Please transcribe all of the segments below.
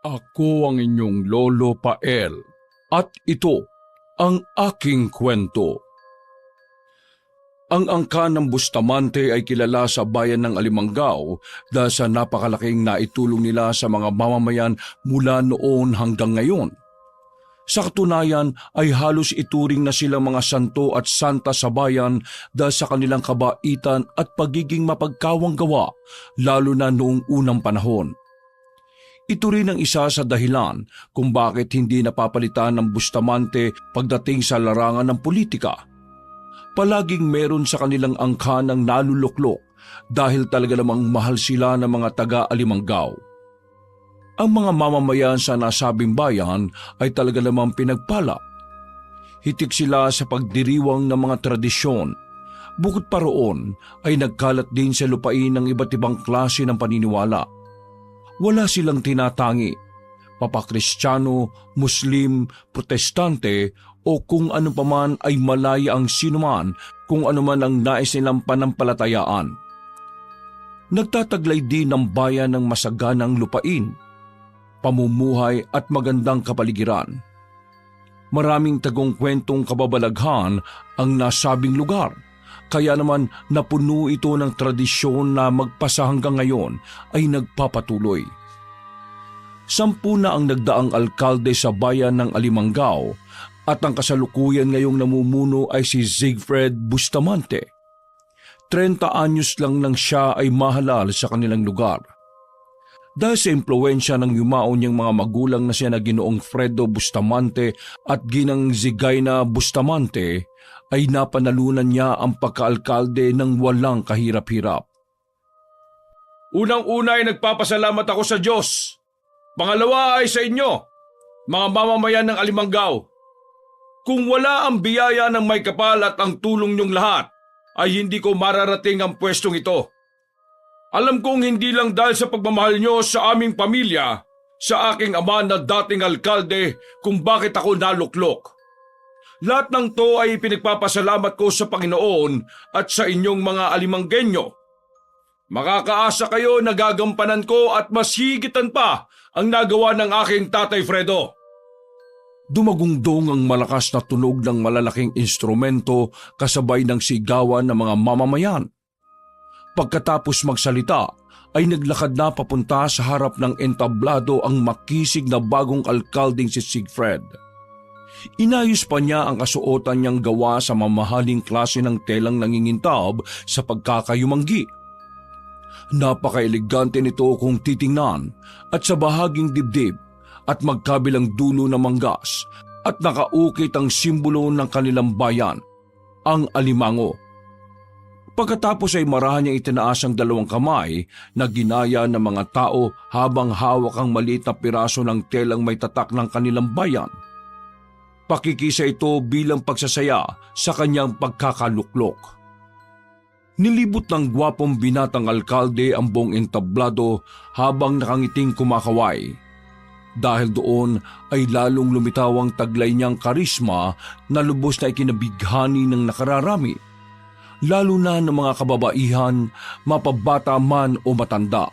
Ako ang inyong Lolo Pael at ito ang aking kwento. Ang angkan ng Bustamante ay kilala sa bayan ng Alimangaw dahil sa napakalaking naitulong nila sa mga mamamayan mula noon hanggang ngayon. Sa katunayan ay halos ituring na silang mga santo at santa sa bayan dahil sa kanilang kabaitan at pagiging mapagkawang gawa lalo na noong unang panahon. Ito rin ang isa sa dahilan kung bakit hindi napapalitan ng Bustamante pagdating sa larangan ng politika. Palaging meron sa kanilang angkan ng naluluklok dahil talaga namang mahal sila ng mga taga-Alimangaw. Ang mga mamamayan sa nasabing bayan ay talaga namang pinagpala. Hitik sila sa pagdiriwang ng mga tradisyon. Bukod pa roon ay nagkalat din sa lupain ng iba't ibang klase ng paniniwala. Wala silang tinatangi, Papa-Kristiyano, Muslim, Protestante o kung ano paman ay malaya ang sinuman kung ano man ang nais nilang panampalatayaan. Nagtataglay din ng bayan ng masaganang lupain, pamumuhay at magandang kapaligiran. Maraming tagong kwentong kababalaghan ang nasabing lugar, kaya naman napuno ito ng tradisyon na magpasa hanggang ngayon ay nagpapatuloy. 10 na ang nagdaang alkalde sa bayan ng Alimangaw at ang kasalukuyan ngayong namumuno ay si Siegfried Bustamante. 30 anyos lang nang siya ay mahalal sa kanilang lugar. Dahil sa impluwensya ng yumao niyang mga magulang na sina Ginoong Fredo Bustamante at Ginang Zigayna Bustamante, ay napanalunan niya ang pagkaalkalde ng walang kahirap-hirap. Unang-una ay nagpapasalamat ako sa Diyos. Pangalawa ay sa inyo, mga mamamayan ng Alimangaw. Kung wala ang biyaya ng may kapal at ang tulong niyong lahat, ay hindi ko mararating ang pwestong ito. Alam kong hindi lang dahil sa pagmamahal niyo sa aming pamilya, sa aking ama na dating alkalde kung bakit ako naluklok. Lahat ng to ay pinagpapasalamat ko sa Panginoon at sa inyong mga Alimanggenyo. Makakaasa kayo na gagampanan ko at mas higitan pa ang nagawa ng aking Tatay Fredo. Dumagungdong ang malakas na tunog ng malalaking instrumento kasabay ng sigawan ng mga mamamayan. Pagkatapos magsalita ay naglakad na papunta sa harap ng entablado ang makisig na bagong alkaldeng si Siegfried. Inayos pa niya ang kasuotan niyang gawa sa mamahaling klase ng telang nangingintab sa pagkakayumanggi. Napaka-elegante nito kung titingnan at sa bahaging dibdib at magkabilang dulo ng manggas at nakaukit ang simbolo ng kanilang bayan, ang alimango. Pagkatapos ay marahan niyang itinaas ang 2 kamay na ginaya ng mga tao habang hawak ang maliit na piraso ng telang may tatak ng kanilang bayan. Pakikisa ito bilang pagsasaya sa kanyang pagkakaluklok. Nilibot ng gwapong binatang alkalde ang buong entablado habang nakangiting kumakaway. Dahil doon ay lalong lumitaw ang taglay niyang karisma na lubos na ikinabighani ng nakararami, lalo na ng mga kababaihan, mapabata man o matanda.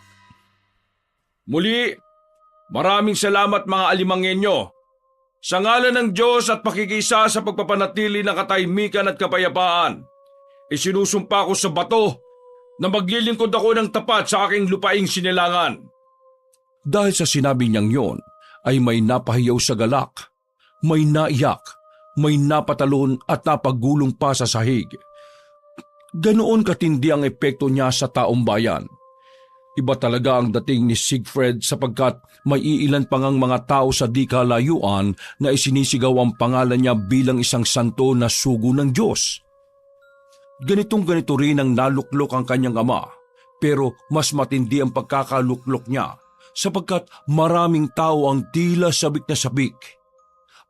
Muli, maraming salamat mga Alimanggenyo. Sa ngalan ng Diyos at pakikisa sa pagpapanatili ng katahimikan at kapayapaan, isinusumpa ko sa bato na maglilingkod ako ng tapat sa aking lupaing sinilangan. Dahil sa sinabi niyang yon, ay may napahiyaw sa galak, may naiyak, may napatalon at napagulong pa sa sahig. Ganoon katindi ang epekto niya sa taong bayan. Iba talaga ang dating ni Siegfried sapagkat may iilan pang ang mga tao sa di kalayuan na isinisigaw ang pangalan niya bilang isang santo na sugo ng Diyos. Ganito rin ang naluklok ang kanyang ama, pero mas matindi ang pagkakaluklok niya sapagkat maraming tao ang tila sabik na sabik.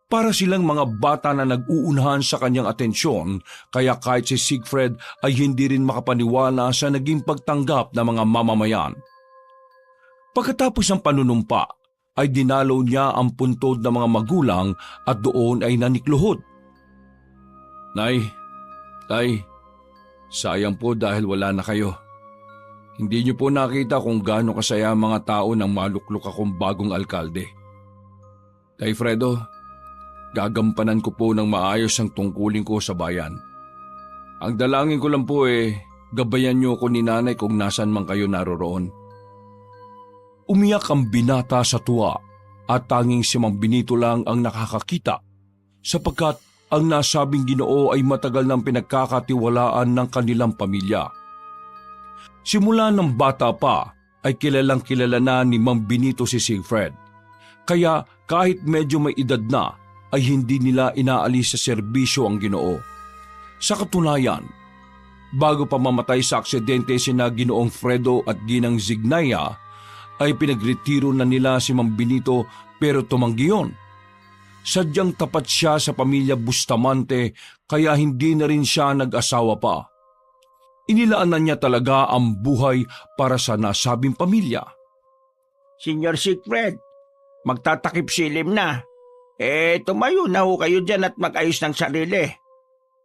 Para silang mga bata na nag-uunahan sa kanyang atensyon, kaya kahit si Siegfried ay hindi rin makapaniwala sa naging pagtanggap ng mga mamamayan. Pagkatapos ng panunumpa, ay dinalaw niya ang puntod ng mga magulang at doon ay nanikluhod. Nay, sayang po dahil wala na kayo. Hindi niyo po nakita kung gaano kasaya ang mga tao nang maluklok akong bagong alkalde. Kay Fredo, gagampanan ko po ng maayos ang tungkulin ko sa bayan. Ang dalangin ko lang po gabayan niyo ko ni nanay kung nasan man kayo naroroon. Umiyak ang binata sa tuwa at tanging si Mang Benito lang ang nakakakita sapagkat ang nasabing Ginoo ay matagal nang pinagkakatiwalaan ng kanilang pamilya. Simula ng bata pa ay kilalang kilala na ni Mang Benito si Siegfried. Kaya kahit medyo may edad na ay hindi nila inaalis sa serbisyo ang Ginoo. Sa katunayan, bago pa mamatay sa aksidente sina Ginoong Fredo at Ginang Zignaya, ay pinagretiro na nila si Mang Benito pero tumanggi yun. Sadyang tapat siya sa pamilya Bustamante kaya hindi na rin siya nag-asawa pa. Inilaanan niya talaga ang buhay para sa nasabing pamilya. Senyor Siegfried, magtatakip silim na. Tumayo na ho kayo dyan at mag-ayos ng sarili.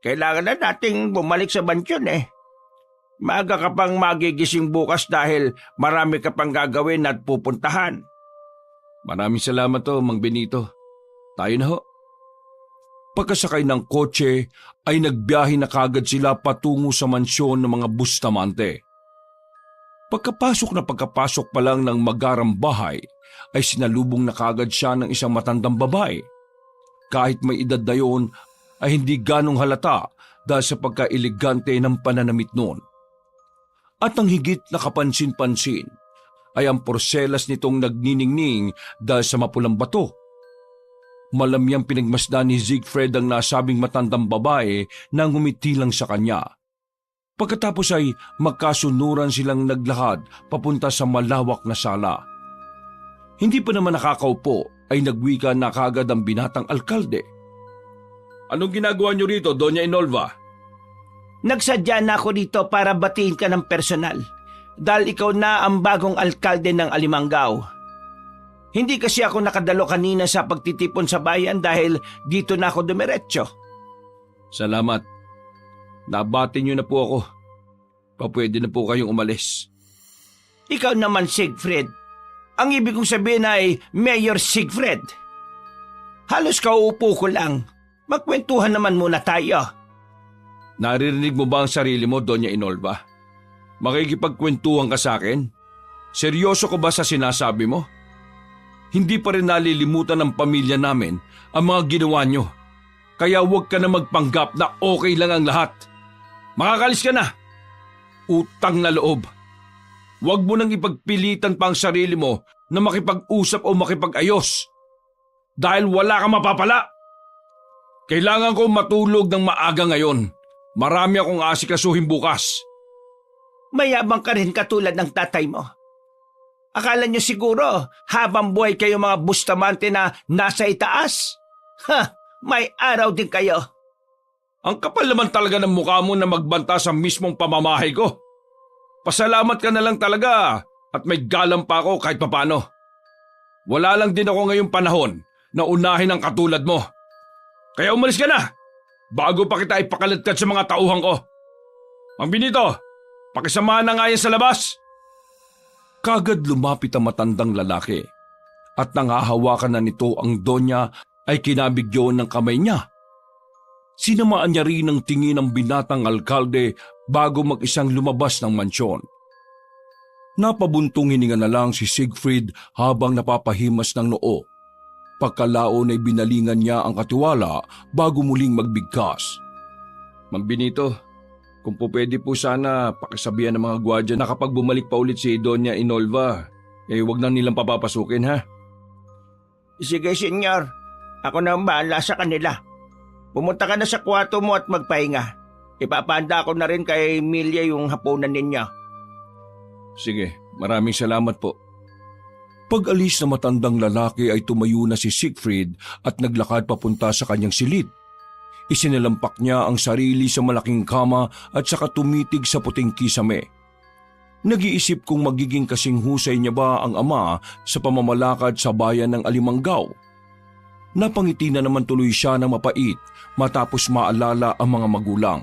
Kailangan na nating bumalik sa bansyon Maaga ka pang magigising bukas dahil marami ka pang gagawin at pupuntahan. Maraming salamat Mang Benito. Tayo na ho. Pagkasakay ng kotse ay nagbiyahe na kagad sila patungo sa mansyon ng mga Bustamante. Pagkapasok pa lang ng magarang bahay ay sinalubong na kagad siya ng isang matandang babae. Kahit may edad na yun ay hindi ganong halata dahil sa pagka-elegante ng pananamit noon. At ang higit na kapansin-pansin ay ang porselas nitong nagniningning dahil sa mapulang bato. Malamyang pinagmasdan ni Siegfried ang nasabing matandang babae na ngumiti lang sa kanya. Pagkatapos ay magkasunuran silang naglakad papunta sa malawak na sala. Hindi pa naman nakakaupo ay nagwika na kagad ang binatang alkalde. Anong ginagawa niyo rito, Doña Inolva? Nagsadya na ako dito para batiin ka ng personal dahil ikaw na ang bagong alkalde ng Alimangaw. Hindi kasi ako nakadalo kanina sa pagtitipon sa bayan dahil dito na ako dumiretso. Salamat. Nabati niyo na po ako. Papwede na po kayong umalis. Ikaw naman, Siegfried. Ang ibig kong sabihin ay Mayor Siegfried. Halos kauupo ko lang. Magkwentuhan naman muna tayo. Naririnig mo ba ang sarili mo, Doña Inolva? Makikipagkwentuhan ka sa akin? Seryoso ko ba sa sinasabi mo? Hindi pa rin nalilimutan ng pamilya namin ang mga ginawa nyo. Kaya huwag ka na magpanggap na okay lang ang lahat. Makakalis ka na. Utang na loob. Huwag mo nang ipagpilitan pa ang sarili mo na makipag-usap o makipag-ayos. Dahil wala kang mapapala. Kailangan ko matulog ng maaga ngayon. Marami akong asikasuhin bukas. Mayabang ka rin katulad ng tatay mo. Akala nyo siguro habang buhay kayo mga Bustamante na nasa itaas? May araw din kayo. Ang kapal naman talaga ng mukha mo na magbanta sa mismong pamamahay ko. Pasalamat ka na lang talaga at may galang pa ako kahit papano. Wala lang din ako ngayong panahon na unahin ang katulad mo. Kaya umalis ka na bago pa kita ipakaladkad sa mga tauhan ko. Mang Benito, pakisamahan na nga yan sa labas. Kagad lumapit ang matandang lalaki at nangahawakan na nito ang donya ay kinabigyo ng kamay niya. Sinamaan niya rin ang tingin ng binatang alkalde bago mag-isang lumabas ng mansyon. Napabuntong hininga na lang si Siegfried habang napapahimas ng noo. Pagkalaon ay binalingan niya ang katiwala bago muling magbigkas. Mang Benito, kung po pwede po sana pakisabihan ng mga gwardiya na kapag bumalik pa ulit si Doña Inolva, wag na nilang papapasukin ha. Sige, senyor. Ako na ang bahala sa kanila. Pumunta ka na sa kwarto mo at magpahinga. Ipapahanda ko na rin kay Emilia yung hapunan ninyo. Sige, maraming salamat po. Pag-alis na matandang lalaki ay tumayo na si Siegfried at naglakad papunta sa kanyang silid. Isinilampak niya ang sarili sa malaking kama at saka tumitig sa puting kisame. Nag-iisip kung magiging kasing husay niya ba ang ama sa pamamalakad sa bayan ng Alimangaw. Napangiti na naman tuloy siya ng mapait matapos maalala ang mga magulang.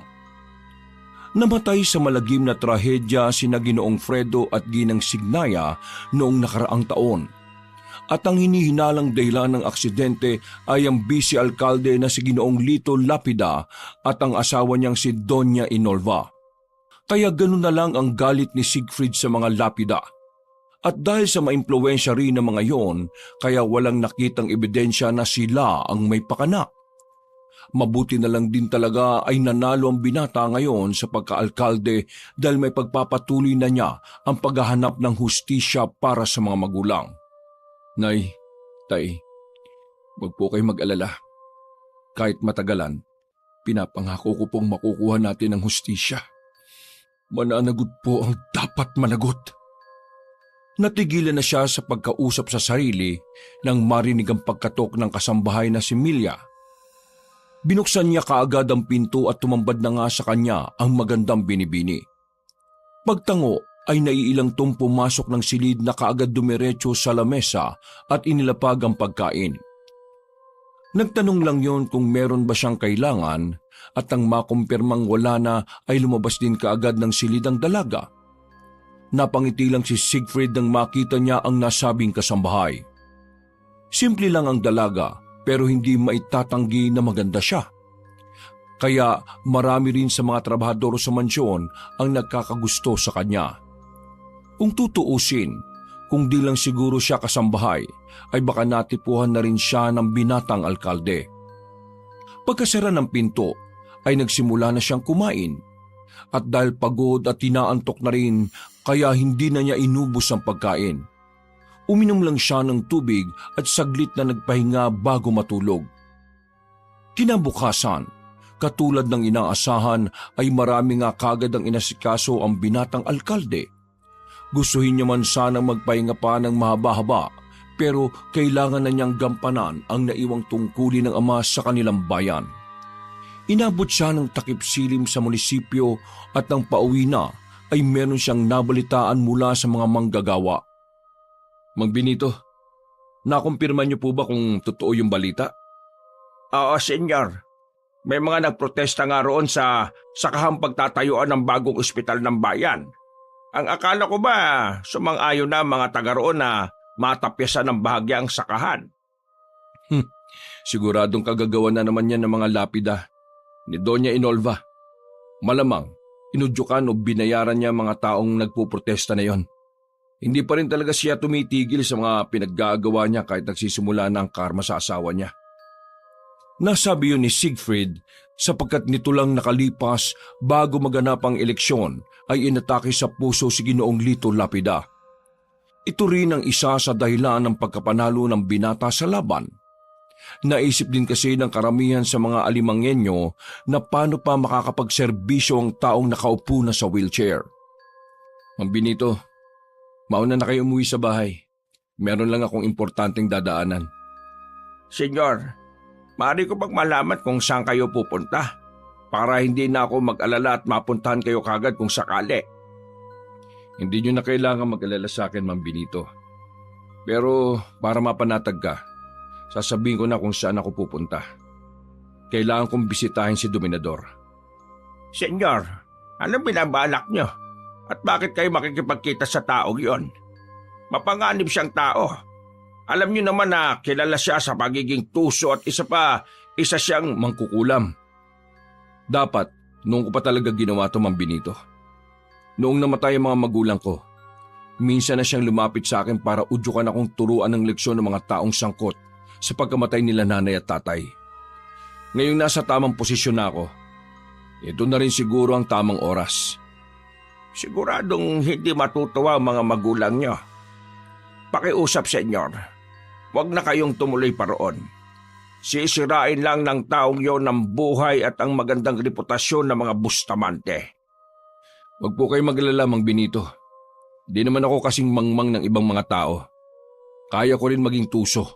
Namatay sa malagim na trahedya sina Ginoong Fredo at Ginang Signaya noong nakaraang taon. At ang hinihinalang dahilan ng aksidente ay ang vice-alkalde na si Ginoong Lito Lapida at ang asawa niyang si Doña Inolva. Kaya ganun na lang ang galit ni Siegfried sa mga Lapida. At dahil sa maimpluwensya rin ng mga yon, kaya walang nakitang ebidensya na sila ang may pakana. Mabuti na lang din talaga ay nanalo ang binata ngayon sa pagkaalkalde dahil may pagpapatuloy na niya ang paghahanap ng hustisya para sa mga magulang. Nay, tay, wag po kayo mag-alala. Kahit matagalan, pinapangako ko pong makukuha natin ang hustisya. Mananagot po ang dapat managot. Natigilan na siya sa pagkausap sa sarili nang marinig ang pagkatok ng kasambahay na si Milya. Binuksan niya kaagad ang pinto at tumambad na nga sa kanya ang magandang binibini. Pagtango ay naiilang tong pumasok ng silid na kaagad dumiretso sa lamesa at inilapag ang pagkain. Nagtanong lang yon kung meron ba siyang kailangan at ang makumpirmang wala na ay lumabas din kaagad ng silid ang dalaga. Napangiti lang si Siegfried nang makita niya ang nasabing kasambahay. Simple lang ang dalaga pero hindi maitatanggi na maganda siya. Kaya marami rin sa mga trabahador sa mansyon ang nagkakagusto sa kanya. Kung tutuusin, kung di lang siguro siya kasambahay, ay baka natipuhan na rin siya ng binatang alkalde. Pagkasara ng pinto, ay nagsimula na siyang kumain. At dahil pagod at tinaantok na rin, kaya hindi na niya inubos ang pagkain. Uminom lang siya ng tubig at saglit na nagpahinga bago matulog. Kinabukasan, katulad ng inaasahan ay marami nga kagad ang inasikaso ang binatang alkalde. Gustuhin niya man sanang magpahinga pa ng mahaba-haba pero kailangan na niyang gampanan ang naiwang tungkulin ng ama sa kanilang bayan. Inabot siya ng takip silim sa munisipyo at nang pauwi na ay meron siyang nabalitaan mula sa mga manggagawa. Mang Benito, nakumpirma niyo po ba kung totoo yung balita? Oo, senyor. May mga nagprotesta nga roon sa sakahang pagtatayuan ng bagong ospital ng bayan. Ang akala ko ba sumang-ayon na mga taga roon na matapyasan ng bahagya ang sakahan? Siguradong kagagawa na naman yan ng mga lapida ni Doña Inolva. Malamang, inudyukan o binayaran niya mga taong nagpuprotesta na yon. Hindi pa rin talaga siya tumitigil sa mga pinaggagawa niya kahit nagsisimula na ang karma sa asawa niya. Nasabi yun ni Siegfried sapagkat nito lang nakalipas bago maganap ang eleksyon ay inatake sa puso si Ginoong Lito Lapida. Ito rin ang isa sa dahilan ng pagkapanalo ng binata sa laban. Naisip din kasi ng karamihan sa mga Alimangenyo na paano pa makakapagserbisyo ang taong nakaupo na sa wheelchair. Mang Benito, mauna na kayo umuwi sa bahay. Meron lang akong importanteng dadaanan. Senyor, maaari ko bang malaman kung saan kayo pupunta? Para hindi na ako mag-alala at mapuntahan kayo kagad kung sakali. Hindi nyo na kailangan mag-alala sa akin, Mang Benito. Pero para mapanatag ka, sasabihin ko na kung saan ako pupunta. Kailangan kong bisitahin si Dominador. Senyor, anong binabalak nyo? At bakit kayo makikipagkita sa taong yon? Mapanganib siyang tao. Alam nyo naman na kilala siya sa pagiging tuso at isa siyang mangkukulam. Dapat, noong ko pa talaga ginawa to, Mang Benito. Noong namatay ang mga magulang ko, minsan na siyang lumapit sa akin para udyukan akong turuan ng leksyon ng mga taong sangkot sa pagkamatay nila nanay at tatay. Ngayong nasa tamang posisyon na ako, ito na rin siguro ang tamang oras. Siguradong hindi matutuwa ang mga magulang nyo. Pakiusap, senyor. Huwag na kayong tumuloy pa roon. Sisirain lang ng taong yon ang buhay at ang magandang reputasyon ng mga Bustamante. Huwag po kayo maglala, Mang Benito. Di naman ako kasing mangmang ng ibang mga tao. Kaya ko rin maging tuso.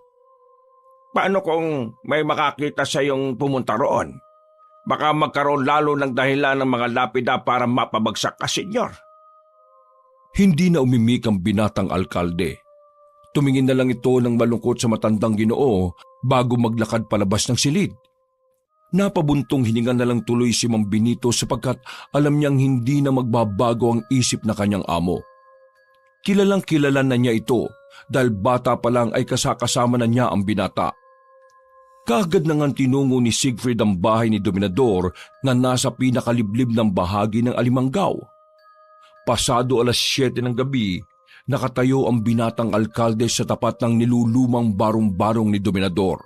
Paano kung may makakita sa iyong pumunta roon? Baka magkaroon lalo ng dahilan ng mga lapida para mapabagsak ka, senyor. Hindi na umimik ang binatang alkalde. Tumingin na lang ito ng malungkot sa matandang Ginoo bago maglakad palabas ng silid. Napabuntong hininga na lang tuloy si Mang Benito sapagkat alam niyang hindi na magbabago ang isip na kanyang amo. Kilalang kilala na niya ito dahil bata pa lang ay kasakasama na niya ang binata. Kaagad na ngang tinungo ni Siegfried ang bahay ni Dominador na nasa pinakaliblib ng bahagi ng Alimanggaw. Pasado 7:00 ng gabi, nakatayo ang binatang alkalde sa tapat ng nilulumang barong-barong ni Dominador.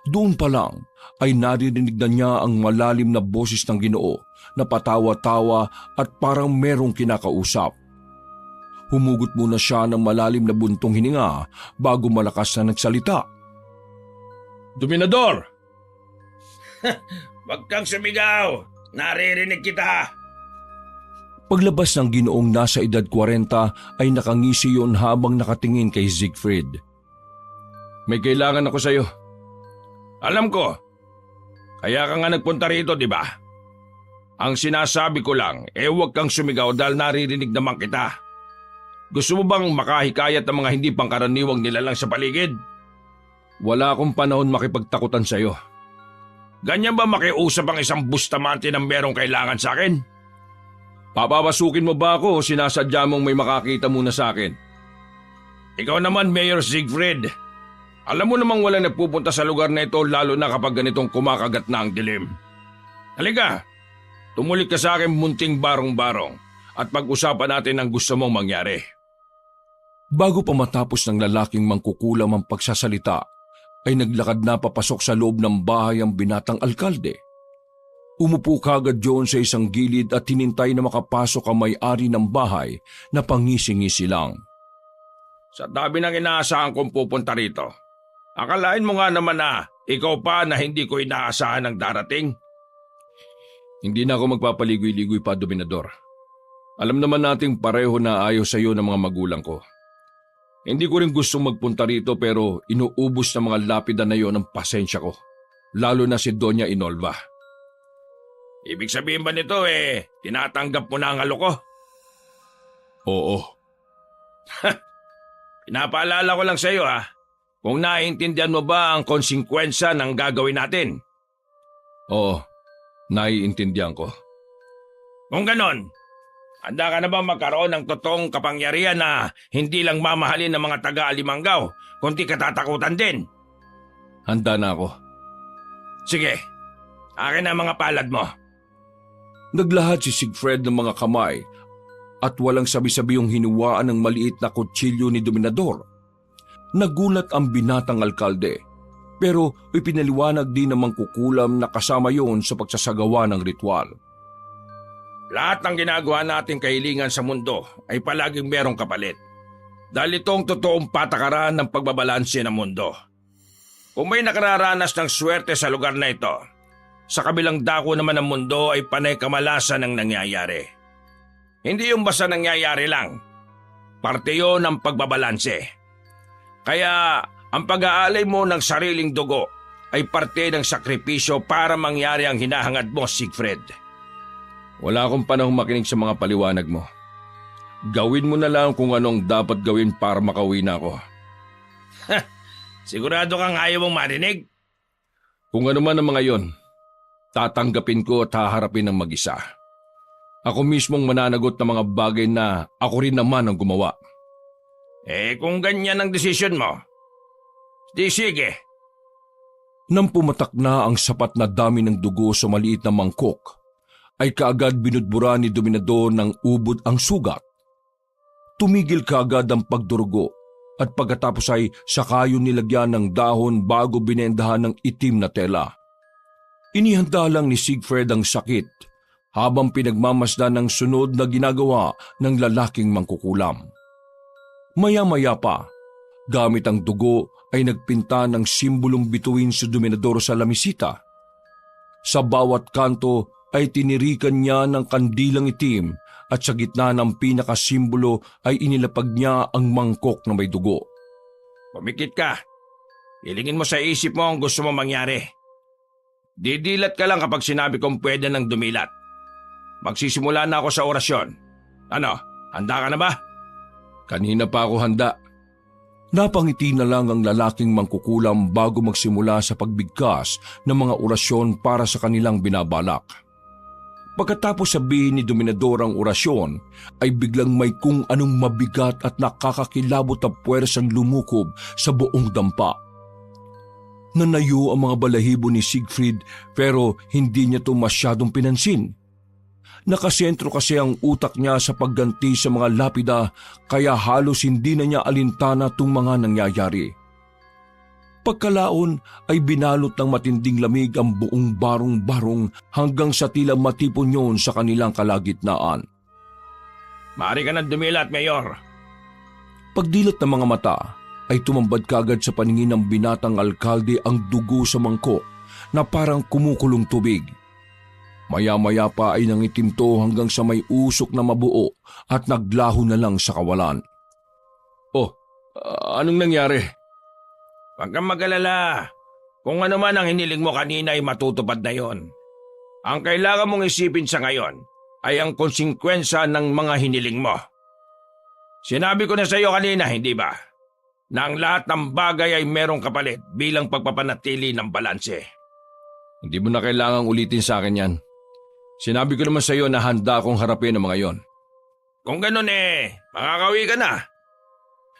Doon pa lang ay naririnig na niya ang malalim na boses ng Ginoo na patawa-tawa at parang merong kinakausap. Humugot muna siya ng malalim na buntong hininga bago malakas na nagsalita. Dominador! Wag kang sumigaw! Naririnig kita! Paglabas ng Ginoong nasa edad 40 ay nakangisi yun habang nakatingin kay Siegfried. May kailangan ako sa'yo. Alam ko. Kaya ka nga nagpunta rito, di ba? Ang sinasabi ko lang, huwag kang sumigaw dahil naririnig naman kita. Gusto mo bang makahikayat ng mga hindi pangkaraniwang nilalang sa paligid? Wala akong panahon makipagtakutan sa'yo. Ganyan ba makiusap ang isang bustamante ng merong kailangan sa akin? Papapasukin mo ba ako o sinasadya mong may makakita muna sa akin? Ikaw naman, Mayor Siegfried. Alam mo namang walang nagpupunta sa lugar na ito lalo na kapag ganitong kumakagat na ang dilim. Halika, tumulik ka sa akin munting barong-barong at pag-usapan natin ang gusto mong mangyari. Bago pa matapos ng lalaking mangkukulam ang pagsasalita, ay naglakad na papasok sa loob ng bahay ang binatang alkalde. Umupo kagad John sa isang gilid at hinintay na makapasok ang may-ari ng bahay na pangisi-ngisi lang. Sa dami ng inaasahan kong pupunta rito, akalain mo nga naman na ikaw pa na hindi ko inaasahan ng darating. Hindi na ako magpapaligoy-ligoy pa, Dominador. Alam naman nating pareho na ayaw sa iyo ng mga magulang ko. Hindi ko rin gustong magpunta rito pero inuubos ng mga lapida na yon ang pasensya ko, lalo na si Doña Inolva. Ibig sabihin ba nito tinatanggap mo na ang halo ko? Oo. Pinapaalala ko lang sa iyo kung naiintindihan mo ba ang konsekwensya ng gagawin natin. Oo, naiintindihan ko. Kung ganon, handa ka na ba magkaroon ng totoong kapangyarihan na hindi lang mamahalin ng mga taga-Alimanggaw, kundi katatakutan din? Handa na ako. Sige, akin na ang mga palad mo. Naglahad si Siegfried ng mga kamay at walang sabi-sabi yung hinuwaan ng maliit na kutsilyo ni Dominador. Nagulat ang binatang alkalde, pero ipinaliwanag din ng mangkukulam na kasama yon sa pagsasagawa ng ritual. Lahat ng ginagawa nating kahilingan sa mundo ay palaging merong kapalit. Dahil itong totoong patakaran ng pagbabalanse ng mundo. Kung may nakararanas ng swerte sa lugar na ito, sa kabilang dako naman ng mundo ay panay kamalasan ang nangyayari. Hindi yung basta nangyayari lang. Parte yon ng pagbabalanse. Kaya ang pag-aalay mo ng sariling dugo ay parte ng sakripisyo para mangyari ang hinahangad mo, Siegfried. Wala akong panahong makinig sa mga paliwanag mo. Gawin mo na lang kung anong dapat gawin para makauwi na ako. Sigurado kang ayaw mong marinig? Kung ano man ang mga yon, tatanggapin ko at haharapin ng mag-isa. Ako mismong mananagot ng mga bagay na ako rin naman ang gumawa. Kung ganyan ang desisyon mo, di sige. Nang pumatak na ang sapat na dami ng dugo sa maliit na mangkok, ay kaagad binudbura ni Dominador ng ubod ang sugat. Tumigil kaagad ang pagdurugo at pagkatapos ay saka yun nilagyan ng dahon bago binendahan ng itim na tela. Inihanda lang ni Siegfried ang sakit habang pinagmamasdan ng sunod na ginagawa ng lalaking mangkukulam. Maya-maya pa, gamit ang dugo ay nagpinta ng simbolong bituin si Dominador sa lamisita. Sa bawat kanto ay tinirikan niya ng kandilang itim at sa gitna ng pinakasimbolo ay inilapag niya ang mangkok na may dugo. Pumikit ka. Ilingin mo sa isip mo ang gusto mo mangyari. Didilat ka lang kapag sinabi kong pwede nang dumilat. Magsisimula na ako sa orasyon. Ano, handa ka na ba? Kanina pa ako handa. Napangiti na lang ang lalaking mangkukulam bago magsimula sa pagbigkas ng mga orasyon para sa kanilang binabalak. Pagkatapos sabihin ni Dominador ang orasyon, ay biglang may kung anong mabigat at nakakakilabot na puwersang lumukob sa buong dampa. Nanayo ang mga balahibo ni Siegfried pero hindi niya ito masyadong pinansin. Nakasentro kasi ang utak niya sa pagganti sa mga lapida kaya halos hindi na niya alintana tung mga nangyayari. Pagkalaon ay binalot ng matinding lamig ang buong barong-barong hanggang sa tila matipon yon sa kanilang kalagitnaan. Maaari ka nang dumilat, Mayor. Pagdilat ng mga mata ay tumambad kagad sa paningin ng binatang alkalde ang dugo sa mangkok na parang kumukulong tubig. Maya-maya pa ay nangitim to hanggang sa may usok na mabuo at naglaho na lang sa kawalan. Oh, anong nangyari? Huwag kang mag-alala. Kung ano man ang hiniling mo kanina ay matutupad na yon. Ang kailangan mong isipin sa ngayon ay ang konsekwensya ng mga hiniling mo. Sinabi ko na sa iyo kanina, hindi ba? Na ang lahat ng bagay ay merong kapalit bilang pagpapanatili ng balanse. Hindi mo na kailangang ulitin sa akin yan. Sinabi ko naman sa iyo na handa akong harapin ang mga yon. Kung ganun makakawi ka na.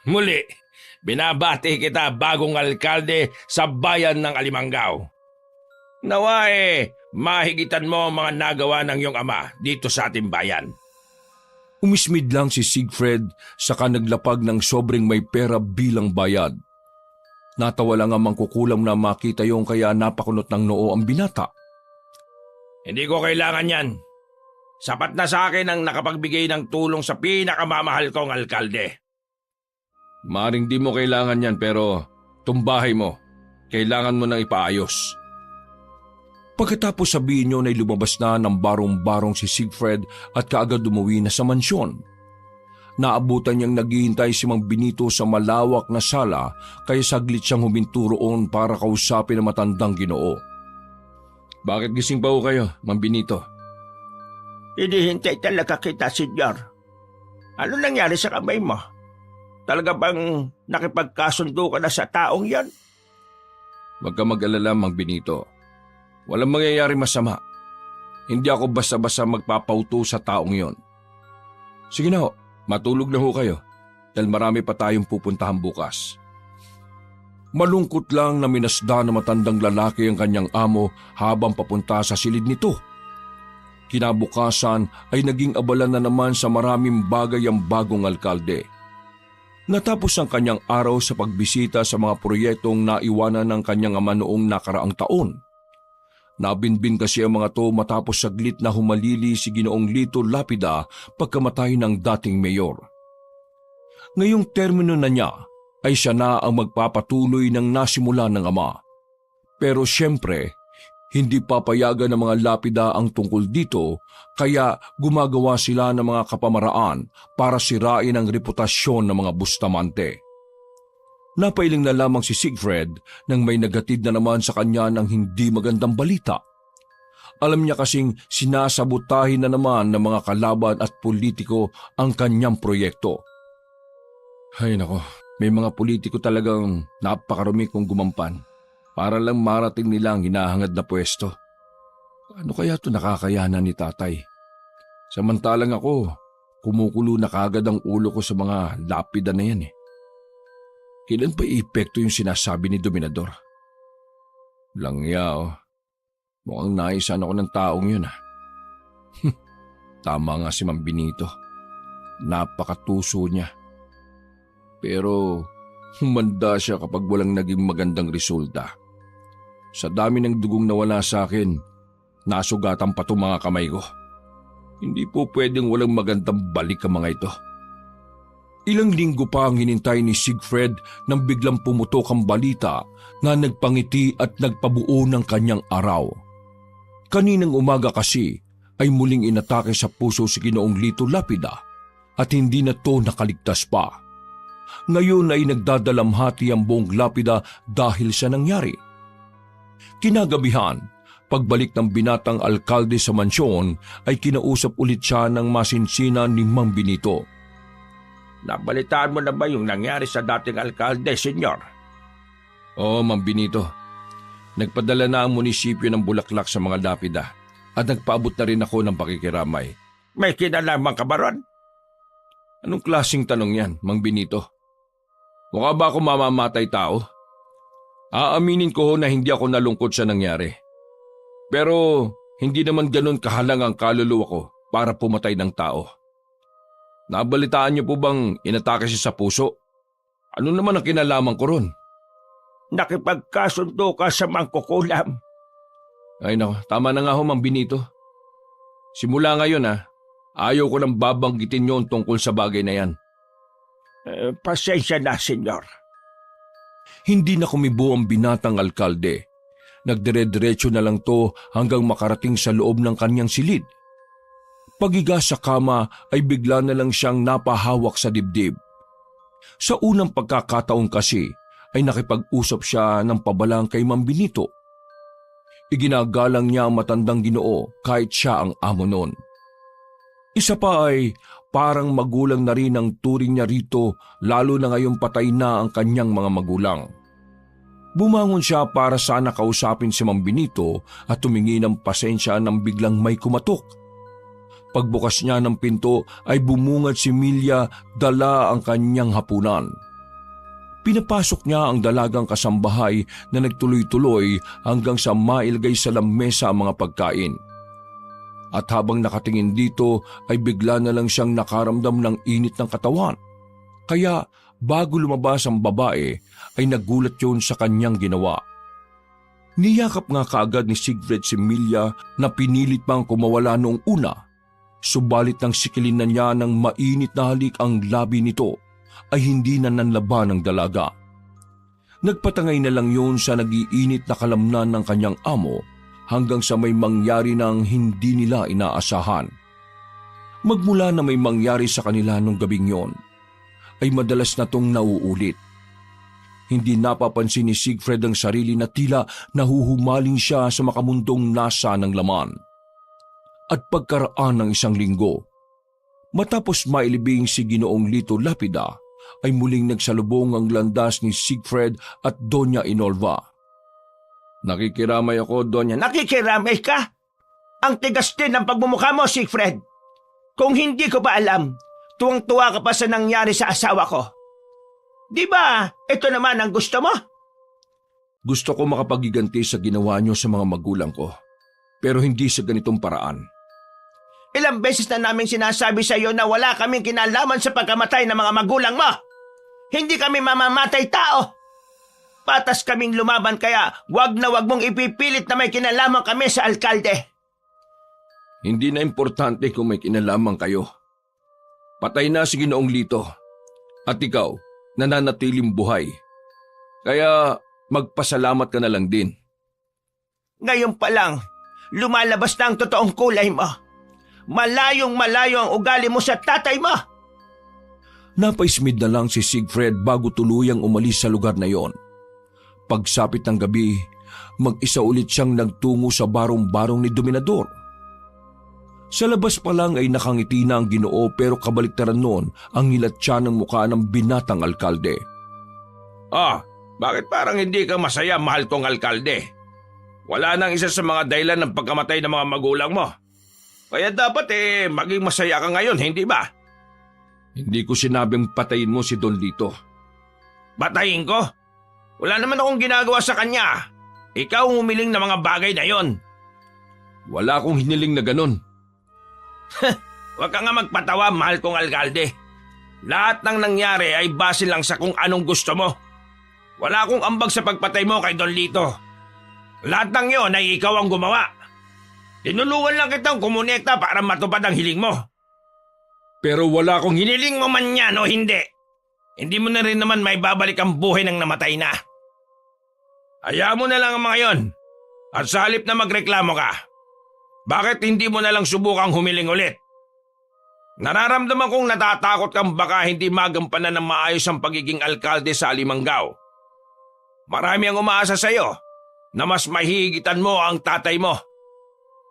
Muli, binabati kita bagong alkalde sa bayan ng Alimangaw. Nawa mahigitan mo ang mga nagawa ng iyong ama dito sa ating bayan. Umismid lang si Siegfried saka naglapag ng sobrang may pera bilang bayad. Natawa lang ang mangkukulam na makita yung kaya napakunot ng noo ang binata. Hindi ko kailangan yan. Sapat na sa akin ang nakapagbigay ng tulong sa pinakamamahal kong alkalde. Maring di mo kailangan yan pero tumbahay mo. Kailangan mo nang ipaayos. Pagkatapos sabihin niyo na lumabas na ng barong-barong si Siegfried at kaagad umuwi na sa mansyon. Naabutan niyang naghihintay si Mang Benito sa malawak na sala kaya saglit siyang huminto roon para kausapin ang matandang Ginoo. Bakit gising pa ho kayo, Mang Benito? Hinihintay talaga kita, Senyor. Ano nangyari sa kamay mo? Talaga bang nakipagkasundo ka na sa taong yan? Huwag ka mag-alala, Mang Benito. Walang mangyayari masama. Hindi ako basta-basta magpapauto sa taong yon. Sige na ho, matulog na ho kayo dahil marami pa tayong pupuntahan bukas. Malungkot lang na minasda na matandang lalaki ang kanyang amo habang papunta sa silid nito. Kinabukasan ay naging abala na naman sa maraming bagay ang bagong alkalde. Natapos ang kanyang araw sa pagbisita sa mga proyektong naiwanan ng kanyang ama noong nakaraang taon. Nabinbin kasi ang mga to matapos saglit na humalili si Ginoong Lito Lapida pagkamatay ng dating mayor. Ngayong termino na niya ay siya na ang magpapatuloy ng nasimula ng ama. Pero siyempre, hindi papayagan ng mga lapida ang tungkol dito kaya gumagawa sila ng mga kapamaraan para sirain ang reputasyon ng mga Bustamante. Napailing na lamang si Siegfried nang may nagatid na naman sa kanya ng hindi magandang balita. Alam niya kasing sinasabotahin na naman ng mga kalaban at politiko ang kanyang proyekto. Ay nako, may mga politiko talagang napakarumi kong gumampan para lang marating nila ang hinahangad na pwesto. Ano kaya ito nakakayanan ni tatay? Samantalang ako, kumukulo na kagad ang ulo ko sa mga lapida na yan Kailan pa iepekto yung sinasabi ni Dominador? Langya mukhang naisan ako ng taong yun Tama nga si Mang Benito. Napakatuso niya. Pero humanda siya kapag walang naging magandang resulta. Sa dami ng dugong nawala sa akin, nasugatan pa itong mga kamay ko. Hindi po pwedeng walang magandang balik ang mga ito. Ilang linggo pa ang hinintay ni Siegfried nang biglang pumutok ang balita na nagpangiti at nagpabuo ng kanyang araw. Kaninang umaga kasi ay muling inatake sa puso si Ginoong Lito Lapida at hindi na to nakaligtas pa. Ngayon ay nagdadalamhati ang buong Lapida dahil sa nangyari. Kinagabihan, pagbalik ng binatang alkalde sa mansyon ay kinausap ulit siya ng masinsinan ni Mang Benito. Nabalitaan mo na ba yung nangyari sa dating alkalde, senyor? Oo, Mang Benito. Nagpadala na ang munisipyo ng bulaklak sa mga lapida at nagpaabot na rin ako ng pakikiramay. May kinalaman ka ba ron? Anong klaseng tanong yan, Mang Benito? Mukha ba ako mamamatay tao? Aaminin ko na hindi ako nalungkot sa nangyari. Pero hindi naman ganun kahalang ang kaluluwa ko para pumatay ng tao. Nabalitaan niyo po bang inatake siya sa puso? Ano naman ang kinalaman ko ron? Nakipagkasundo ka sa mangkukulam. Ay nako, tama na nga ho, Mang Benito. Simula ngayon ayaw ko nang babanggitin yon tungkol sa bagay na yan. Pasensya na, senyor. Hindi na kumibo ang binatang alkalde. Nagdire-diretso na lang to hanggang makarating sa loob ng kanyang silid. Pagiga sa kama ay bigla na lang siyang napahawak sa dibdib. Sa unang pagkakataon kasi ay nakipag-usap siya ng pabalang kay Mang Benito. Iginagalang niya ang matandang Ginoo kahit siya ang amo nun. Isa pa ay parang magulang na rin ang turing niya rito lalo na ngayong patay na ang kanyang mga magulang. Bumangon siya para sana kausapin si Mang Benito at tumingi ng pasensya nang biglang may kumatok. Pagbukas niya ng pinto ay bumungad si Milya, dala ang kanyang hapunan. Pinapasok niya ang dalagang kasambahay na nagtuloy-tuloy hanggang sa mailagay sa lamesa ang mga pagkain. At habang nakatingin dito ay bigla na lang siyang nakaramdam ng init ng katawan. Kaya bago lumabas ang babae ay nagulat yun sa kanyang ginawa. Niyakap nga kaagad ni Siegfried si Milya na pinilit pang kumawala noong una. Subalit nang sikilin na niya ng mainit na halik ang labi nito ay hindi na nanlaban ng dalaga. Nagpatangay na lang yun sa nag-iinit na kalamnan ng kanyang amo hanggang sa may mangyari ng hindi nila inaasahan. Magmula na may mangyari sa kanila nung gabing yon, ay madalas na tong nauulit. Hindi napapansin ni Siegfried ang sarili na tila nahuhumaling siya sa makamundong nasa ng laman. At pagkaraan ng isang linggo, matapos mailibing si Ginoong Lito Lapida, ay muling nagsalubong ang landas ni Siegfried at Doña Inolva. Nakikiramay ako, Doña. Nakikiramay ka? Ang tigas din ng pagmumukha mo, Siegfried. Kung hindi ko pa alam, tuwang-tuwa ka pa sa nangyari sa asawa ko. Di ba, ito naman ang gusto mo? Gusto ko makapagiganti sa ginawa niyo sa mga magulang ko, pero hindi sa ganitong paraan. Ilang beses na namin sinasabi sa iyo na wala kaming kinalaman sa pagkamatay ng mga magulang mo. Hindi kami mamamatay tao. Patas kaming lumaban kaya wag na wag mong ipipilit na may kinalaman kami sa alkalde. Hindi na importante kung may kinalaman kayo. Patay na si Ginoong Lito at ikaw nananatiling buhay. Kaya magpasalamat ka na lang din. Ngayon pa lang, lumalabas na ang totoong kulay mo. Malayong malayo ang ugali mo sa tatay mo. Napaismid na lang si Siegfried bago tuluyang umalis sa lugar na yon. Pagsapit ng gabi, mag-isa ulit siyang nagtungo sa barong-barong ni Dominador. Sa labas pa lang ay nakangiti na ang Ginoo pero kabaliktaran noon ang hilatsa ng mukha ng binatang alkalde. Bakit parang hindi ka masaya, mahal kong alkalde? Wala nang isa sa mga dahilan ng pagkamatay ng mga magulang mo. Kaya dapat maging masaya ka ngayon, hindi ba? Hindi ko sinabing patayin mo si Don Lito. Patayin ko? Wala naman akong ginagawa sa kanya. Ikaw ang humiling ng mga bagay na yon. Wala akong hiniling na ganun. Huwag ka nga magpatawa, mahal kong alkalde. Lahat ng nangyari ay base lang sa kung anong gusto mo. Wala akong ambag sa pagpatay mo kay Don Lito. Lahat ng yon ay ikaw ang gumawa. Tinulungan lang kitang kumonekta para matupad ang hiling mo. Pero wala akong Hiniling mo man yan o hindi, hindi mo na rin naman may babalik ang buhay ng namatay na. Hayaan mo na lang ang mga yon. At sa halip na magreklamo ka, bakit hindi mo na lang subukang humiling ulit? Nararamdaman kong natatakot kang baka hindi magampanan ng maayos ang pagiging alkalde sa Alimangaw. Marami ang umaasa sa iyo na mas mahihigitan mo ang tatay mo.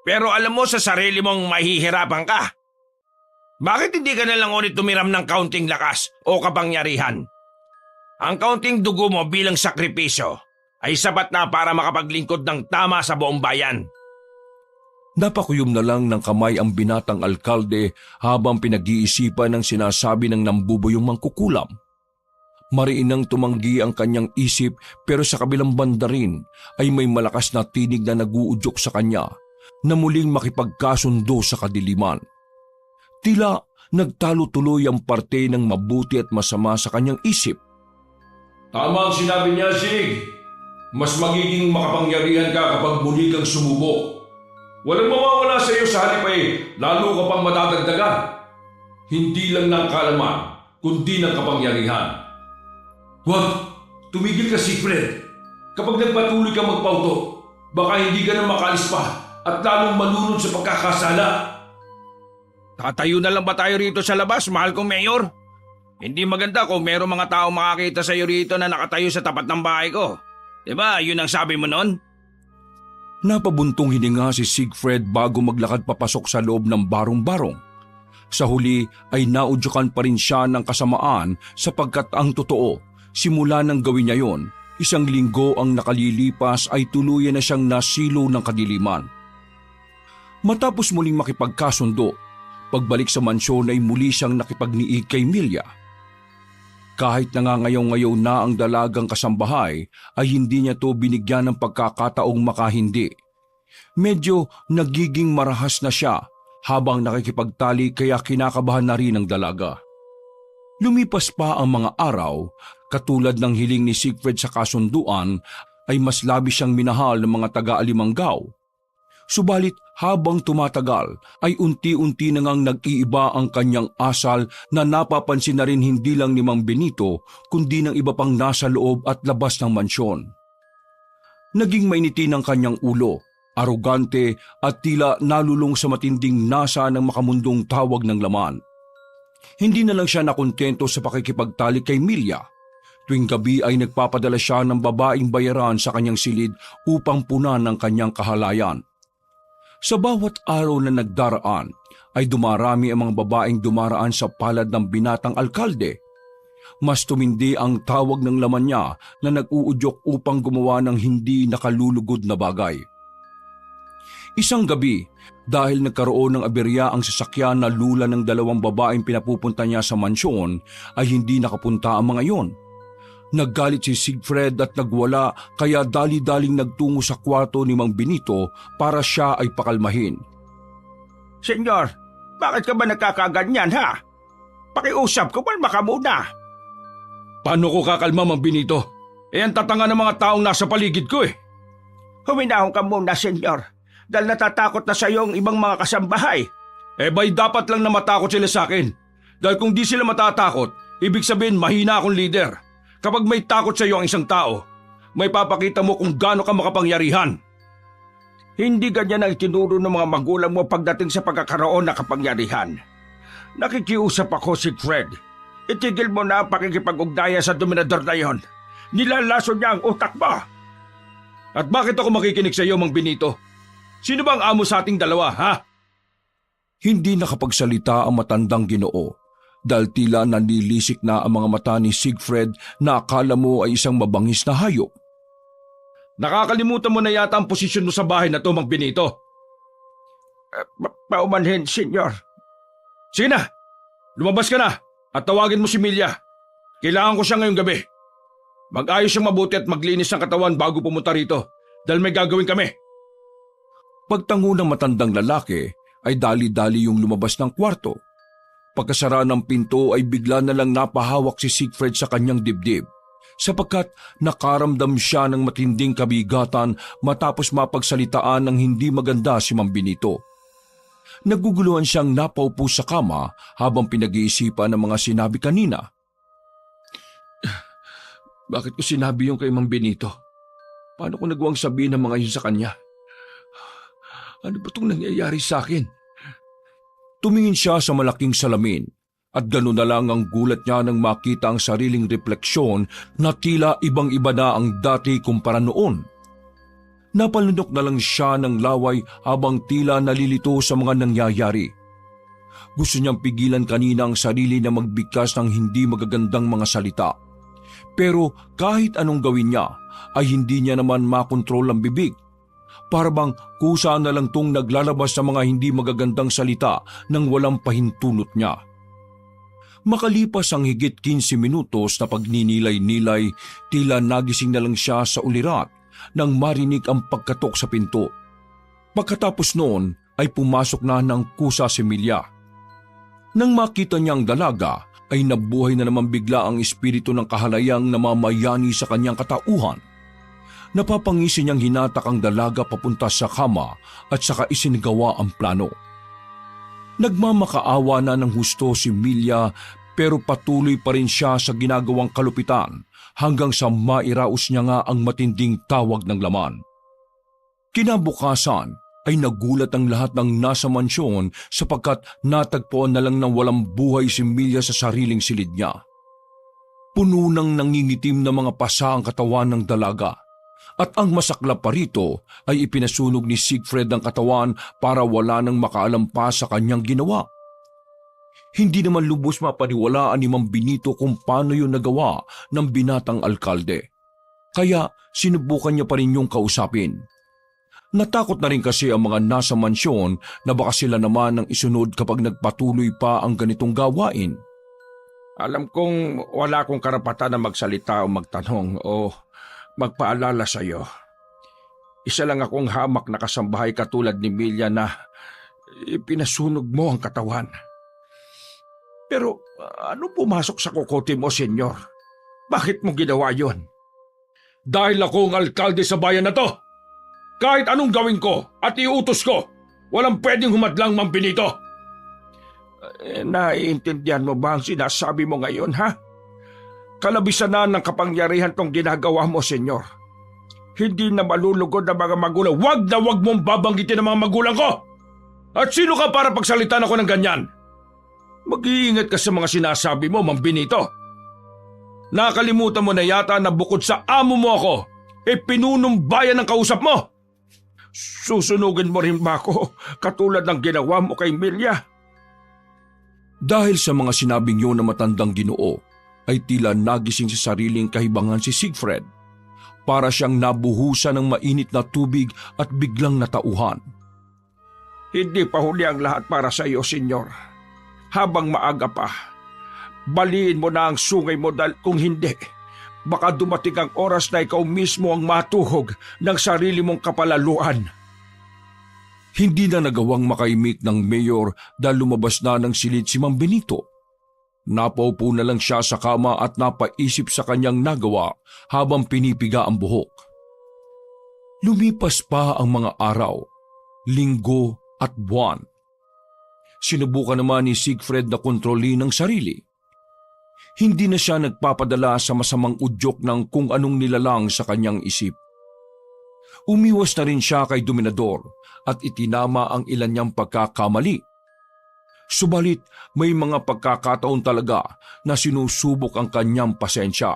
Pero alam mo sa sarili mong mahihirapan ka. Bakit hindi ka na lang ulit tumiram ng kaunting lakas o kapangyarihan? Ang kaunting dugo mo bilang sakripisyo ay sapat na para makapaglingkod ng tama sa buong bayan. Napakuyom na lang ng kamay ang binatang alkalde habang pinag-iisipan ng sinasabi ng nambubuyong mangkukulam. Mariinang tumanggi ang kanyang isip pero sa kabilang banda rin ay may malakas na tinig na naguudyok sa kanya na muling makipagkasundo sa kadiliman. Tila nagtalo tuloy ang parte ng mabuti at masama sa kanyang isip. Tama ang sinabi niya, Sig. Mas magiging makapangyarihan ka kapag muli kang sumubok. Walang mawawala sa iyo sa halip ay lalo ka pang madadagdagan. Hindi lang ng kaalaman, kundi ng kapangyarihan. Huwag! Tumigil ka, Siegfried. Kapag nagpatuloy ka magpauto, baka hindi ka na makaalis pa at lalong malunod sa pagkakasala. Tatayo na lang ba tayo rito sa labas, mahal kong mayor? Hindi maganda kung mayroong mga tao makakita sa iyo rito na nakatayo sa tapat ng bahay ko. Diba, yun ang sabi mo nun? Napabuntong hininga si Siegfried bago maglakad papasok sa loob ng barong-barong. Sa huli ay naudyokan pa rin siya ng kasamaan sapagkat ang totoo, simula nang gawin niya yon, 1 linggo ang nakalilipas ay tuluyan na siyang nasilo ng kadiliman. Matapos muling makipagkasundo, pagbalik sa mansyon ay muli siyang nakipagniig kay Milya. Kahit nangangayaw-ngayaw na ang dalagang kasambahay ay hindi niya to binigyan ng pagkakataong makahindi. Medyo nagiging marahas na siya habang nakikipagtali kaya kinakabahan na rin ang dalaga. Lumipas pa ang mga araw, katulad ng hiling ni Siegfried sa kasunduan ay mas labis siyang minahal ng mga taga-Alimanggaw. Subalit habang tumatagal ay unti-unti na ngang nag-iiba ang kanyang asal na napapansin na rin hindi lang ni Mang Benito kundi ng iba pang nasa loob at labas ng mansyon. Naging mainiti ng kanyang ulo, arogante at tila nalulong sa matinding nasa ng makamundong tawag ng laman. Hindi na lang siya nakontento sa pakikipagtali kay Milya. Tuwing gabi ay nagpapadala siya ng babaeng bayaran sa kanyang silid upang punan ng kanyang kahalayan. Sa bawat araw na nagdaraan ay dumarami ang mga babaeng dumaraan sa palad ng binatang alkalde. Mas tumindi ang tawag ng laman niya na nag-uudyok upang gumawa ng hindi nakalulugod na bagay. Isang gabi, dahil nagkaroon ng aberya ang sasakyan na lula ng 2 babaeng pinapupunta niya sa mansyon, ay hindi nakapunta ang mga iyon. Naggalit si Siegfried at nagwala kaya dali-daling nagtungo sa kwarto ni Mang Benito para siya ay pakalmahin. Senyor, bakit ka ba nagkakaganyan ha? Pakiusap ko baka muna. Paano ko kakalma, Mang Benito? Ang tatanga ng mga taong nasa paligid ko eh. Huminahon ka muna, senyor, dahil natatakot na sa iyo ang ibang mga kasambahay. Bay dapat lang na matakot sila sa akin. Dahil kung di sila matatakot, ibig sabihin mahina akong leader. Kapag may takot sa iyo ang isang tao, may papakita mo kung gaano ka makapangyarihan. Hindi ganyan ang itinuro ng mga magulang mo pagdating sa pagkakaroon ng kapangyarihan. Nakikiusap ako, Siegfried. Itigil mo na ang pakikipag-ugnayan sa dominador na yon. Nilalaso niya ang utak mo. At bakit ako makikinig sa iyo, Mang Benito? Sino ba ang amo sa ating dalawa, ha? Hindi nakapagsalita ang matandang Ginoo. Dahil tila nanilisik na ang mga mata ni Siegfried na akala mo ay isang mabangis na hayop. Nakakalimutan mo na yata ang posisyon mo sa bahay na to, Mang Benito. Paumanhin, senyor. Sige na, lumabas ka na at tawagin mo si Milya. Kailangan ko siya ngayong gabi. Mag-ayos siyang mabuti at maglinis ng katawan bago pumunta rito dahil may gagawin kami. Pagtango ng matandang lalaki ay dali-dali yung lumabas ng kwarto. Pagkasara ng pinto ay bigla na lang napahawak si Siegfried sa kanyang dibdib sapagkat nakaramdam siya ng matinding kabigatan matapos mapagsalitaan ng hindi maganda si Mang Benito. Naguguluhan siyang napaupo sa kama habang pinag-iisipan ng mga sinabi kanina. Bakit ko sinabi yung kay Mang Benito? Paano ko nagawang sabihin ng mga yun sa kanya? Ano ba itong nangyayari sa akin? Tumingin siya sa malaking salamin at gano'n na lang ang gulat niya nang makita ang sariling refleksyon na tila ibang-iba na ang dati kumpara noon. Napalunok na lang siya ng laway habang tila nalilito sa mga nangyayari. Gusto niyang pigilan kanina ang sarili na magbigkas ng hindi magagandang mga salita. Pero kahit anong gawin niya, ay hindi niya naman makontrol ang bibig. Para bang kusa na lang tong naglalabas sa mga hindi magagandang salita nang walang pahintulot niya. Makalipas ang higit 15 minutos na pagninilay-nilay, tila nagising na lang siya sa ulirat nang marinig ang pagkatok sa pinto. Pagkatapos noon ay pumasok na ng kusa si Milya. Nang makita niya ang dalaga, ay nabuhay na naman bigla ang espiritu ng kahalayang namamayani sa kanyang katauhan. Napapangisi niyang hinatak ang dalaga papunta sa kama at saka isinigawa ang plano. Nagmamakaawa na ng husto si Milya pero patuloy pa rin siya sa ginagawang kalupitan hanggang sa mairaos niya nga ang matinding tawag ng laman. Kinabukasan ay nagulat ang lahat ng nasa mansyon sapagkat natagpuan na lang ng walang buhay si Milya sa sariling silid niya. Puno ng nangingitim na mga pasa ang katawan ng dalaga. At ang masaklap pa rito ay ipinasunog ni Siegfried ang katawan para wala nang makaalam pa sa kanyang ginawa. Hindi naman lubos mapaniwalaan ni Mang Benito kung paano yun nagawa ng binatang alkalde. Kaya sinubukan niya pa rin yung kausapin. Natakot na rin kasi ang mga nasa mansyon na baka sila naman ang isunod kapag nagpatuloy pa ang ganitong gawain. Alam kong wala akong karapatan na magsalita o magtanong o magpaalala sa iyo. Isa lang akong hamak na kasambahay katulad ni Milya na ipinasunog mo ang katawan. Pero ano pumasok sa kokote mo, senyor? Bakit mo ginawa yon? Dahil ako ang alkalde sa bayan na to. Kahit anong gawin ko at iutos ko, walang pwedeng humadlang, Mang Benito. Naiintindihan mo ba ang sinasabi mo ngayon, ha? Kalabisan na ng kapangyarihan tong ginagawa mo, senyor. Hindi na malulugod ang mga magulang. Wag na wag mong babanggitin ang mga magulang ko! At sino ka para pagsalitan ako ng ganyan? Mag-iingat ka sa mga sinasabi mo, Mang Benito. Nakalimutan mo na yata na bukod sa amo mo ako, pinunong bayan ang kausap mo. Susunugin mo rin ba ako katulad ng ginawa mo kay Milya? Dahil sa mga sinabing yun na matandang Ginoo, ay tila nagising sa sariling kahibangan si Siegfried. Para siyang nabuhusan ng mainit na tubig at biglang natauhan. Hindi pa huli ang lahat para sa iyo, senyor. Habang maaga pa, baliin mo na ang sungay mo dahil kung hindi, baka dumating ang oras na ikaw mismo ang matuhog ng sarili mong kapalaluan. Hindi na nagawang makaimik ng mayor dahil lumabas na ng silid si Mang Benito. Napaupo na lang siya sa kama at napaisip sa kanyang nagawa habang pinipiga ang buhok. Lumipas pa ang mga araw, linggo at buwan. Sinubukan naman ni Siegfried na kontrolin ang sarili. Hindi na siya nagpapadala sa masamang udyok ng kung anong nilalang sa kanyang isip. Umiwas na rin siya kay Dominador at itinama ang ilan niyang pagkakamali. Subalit may mga pagkakataon talaga na sinusubok ang kanyang pasensya.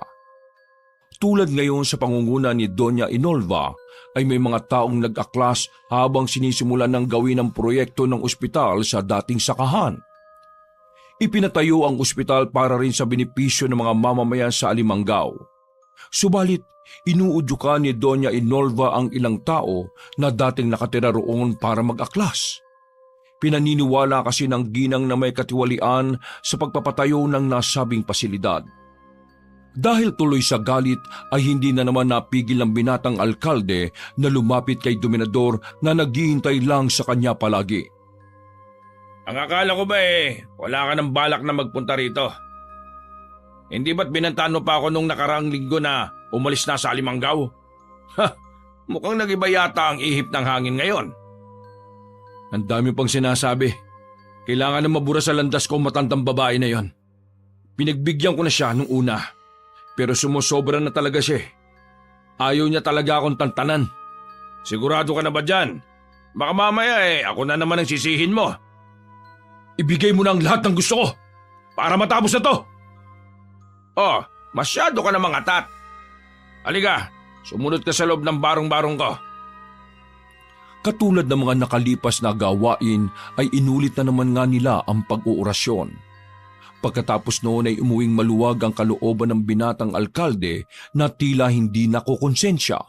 Tulad ngayon sa pangunguna ni Doña Inolva ay may mga taong nag-aklas habang sinisimulan ng gawin ang proyekto ng ospital sa dating sakahan. Ipinatayo ang ospital para rin sa benepisyo ng mga mamamayan sa Alimangaw. Subalit inuudyukan ni Doña Inolva ang ilang tao na dating nakatira roon para mag-aklas. Pinaniniwala kasi ng ginang na may katiwalian sa pagpapatayo ng nasabing pasilidad. Dahil tuloy sa galit ay hindi na naman napigil ng binatang alkalde na lumapit kay Dominador na naghihintay lang sa kanya palagi. Ang akala ko ba wala ka ng balak na magpunta rito? Hindi ba't binantaan mo pa ako nung nakaraang linggo na umalis na sa Alimangaw? Mukhang nagiba yata ang ihip ng hangin ngayon. Ang dami pang sinasabi. Kailangan na mabura sa landas ko matandang babae na yon. Pinagbigyan ko na siya nung una. Pero sumusobra na talaga siya. Ayaw niya talaga akong tantanan. Sigurado ka na ba dyan? Baka mamaya ako na naman ang sisihin mo. Ibigay mo na ang lahat ng gusto ko para matapos na to. Oh, masyado ka namang atat. Halika, sumunod ka sa loob ng barong-barong ko. Katulad ng mga nakalipas na gawain ay inulit na naman nga nila ang pag-uorasyon. Pagkatapos noon ay umuwing maluwag ang kalooban ng binatang alkalde na tila hindi nakukonsensya.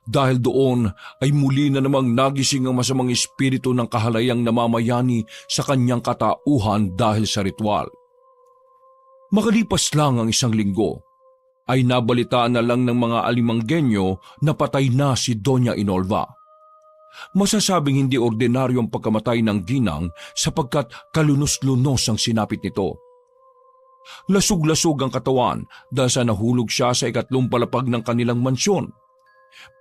Dahil doon ay muli na namang nagising ang masamang espiritu ng kahalayang namamayani sa kanyang katauhan dahil sa ritual. Makalipas lang ang isang linggo, ay nabalitaan na lang ng mga alimanggenyo na patay na si Doña Inolva. Masasabing hindi ordinaryo ang pagkamatay ng ginang sapagkat kalunos-lunos ang sinapit nito. Lasog-lasog ang katawan dahil sa nahulog siya sa 3 palapag ng kanilang mansyon.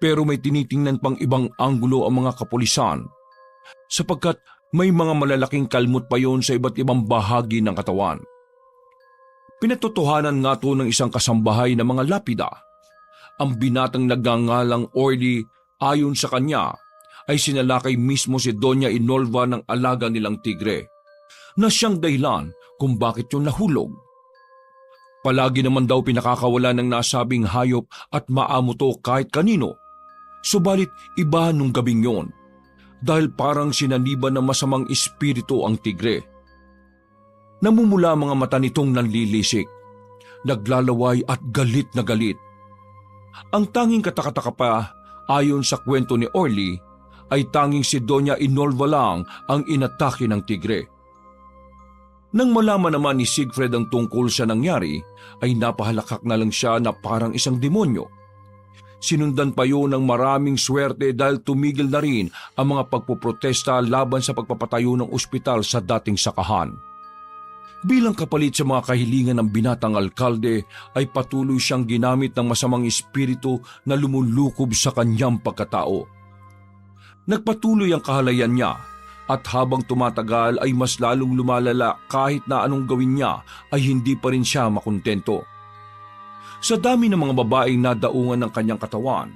Pero may tinitingnan pang ibang anggulo ang mga kapulisan sapagkat may mga malalaking kalmot pa yon sa iba't ibang bahagi ng katawan. Pinatotohanan nga to ng isang kasambahay na mga lapida. Ang binatang nagngangalang Orly, ayon sa kanya, ay sinalakay mismo si Doña Inolva ng alaga nilang tigre, na siyang dahilan kung bakit yun nahulog. Palagi naman daw pinakakawala ng nasabing hayop at maamo to kahit kanino. Subalit iba nung gabing yon, dahil parang sinaniban ng masamang espiritu ang tigre. Namumula mga mata nitong nanlilisik, naglalaway at galit na galit. Ang tanging katakataka pa, ayon sa kwento ni Orly, ay tanging si Doña Inolva lang ang inatake ng tigre. Nang malaman naman ni Siegfried ang tungkol sa nangyari, ay napahalakak na lang siya na parang isang demonyo. Sinundan pa yun ng maraming swerte dahil tumigil na rin ang mga pagpuprotesta laban sa pagpapatayo ng ospital sa dating sakahan. Bilang kapalit sa mga kahilingan ng binatang alkalde, ay patuloy siyang ginamit ng masamang espiritu na lumulukob sa kanyang pagkatao. Nagpatuloy ang kahalayan niya at habang tumatagal ay mas lalong lumalala kahit na anong gawin niya ay hindi pa rin siya makontento. Sa dami ng mga babaeng nadaungan ng kanyang katawan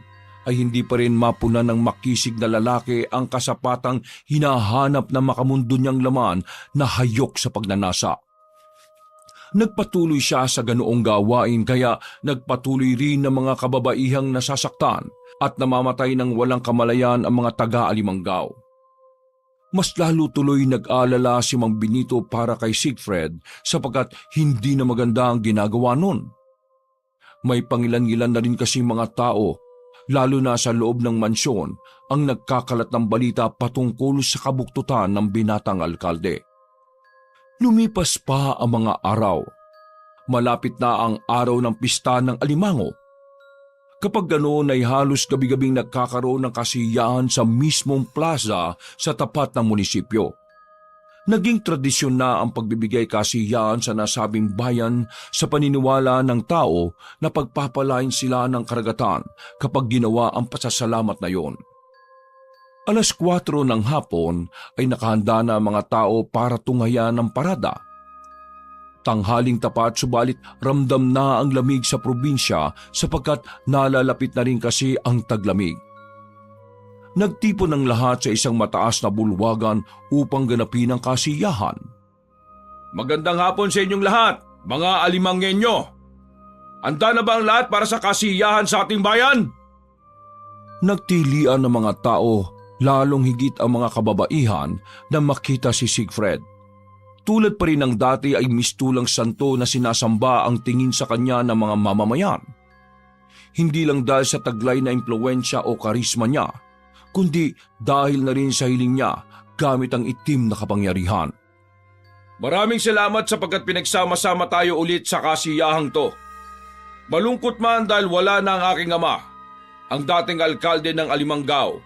ay hindi pa rin mapunan ng makisig na lalaki ang kasapatang hinahanap na makamundo niyang laman na hayok sa pagnanasa. Nagpatuloy siya sa ganoong gawain kaya nagpatuloy rin ng mga kababaihang nasasaktan at namamatay ng walang kamalayan ang mga taga-Alimanggaw. Mas lalo tuloy nag-alala si Mang Benito para kay Siegfried sapagkat hindi na maganda ang ginagawa nun. May pangilan-ilan na rin kasi mga tao, lalo na sa loob ng mansyon, ang nagkakalat ng balita patungkol sa kabuktutan ng binatang alkalde. Lumipas pa ang mga araw. Malapit na ang araw ng pista ng Alimango. Kapag ganoon ay halos gabi-gabing nagkakaroon ng kasiyahan sa mismong plaza sa tapat ng munisipyo. Naging tradisyon na ang pagbibigay kasiyahan sa nasabing bayan sa paniniwala ng tao na pagpapalain sila ng karagatan kapag ginawa ang pasasalamat na yon. 4:00 ng hapon ay nakahanda na ang mga tao para tunghayan ng parada. Tanghaling tapat subalit ramdam na ang lamig sa probinsya sapagkat nalalapit na rin kasi ang taglamig. Nagtipon ng lahat sa isang mataas na bulwagan upang ganapin ang kasiyahan. Magandang hapon sa inyong lahat, mga Alimanggenyo! Handa na ba ang lahat para sa kasiyahan sa ating bayan? Nagtilian ng mga tao, lalong higit ang mga kababaihan na makita si Siegfried. Tulad pa rin ng dati ay mistulang santo na sinasamba ang tingin sa kanya ng mga mamamayan. Hindi lang dahil sa taglay na impluwensya o karisma niya, kundi dahil na rin sa hiling niya gamit ang itim na kapangyarihan. Maraming salamat sapagkat pinagsama-sama tayo ulit sa kasiyahang to. Malungkot man dahil wala na ang aking ama, ang dating alkalde ng Alimanggaw.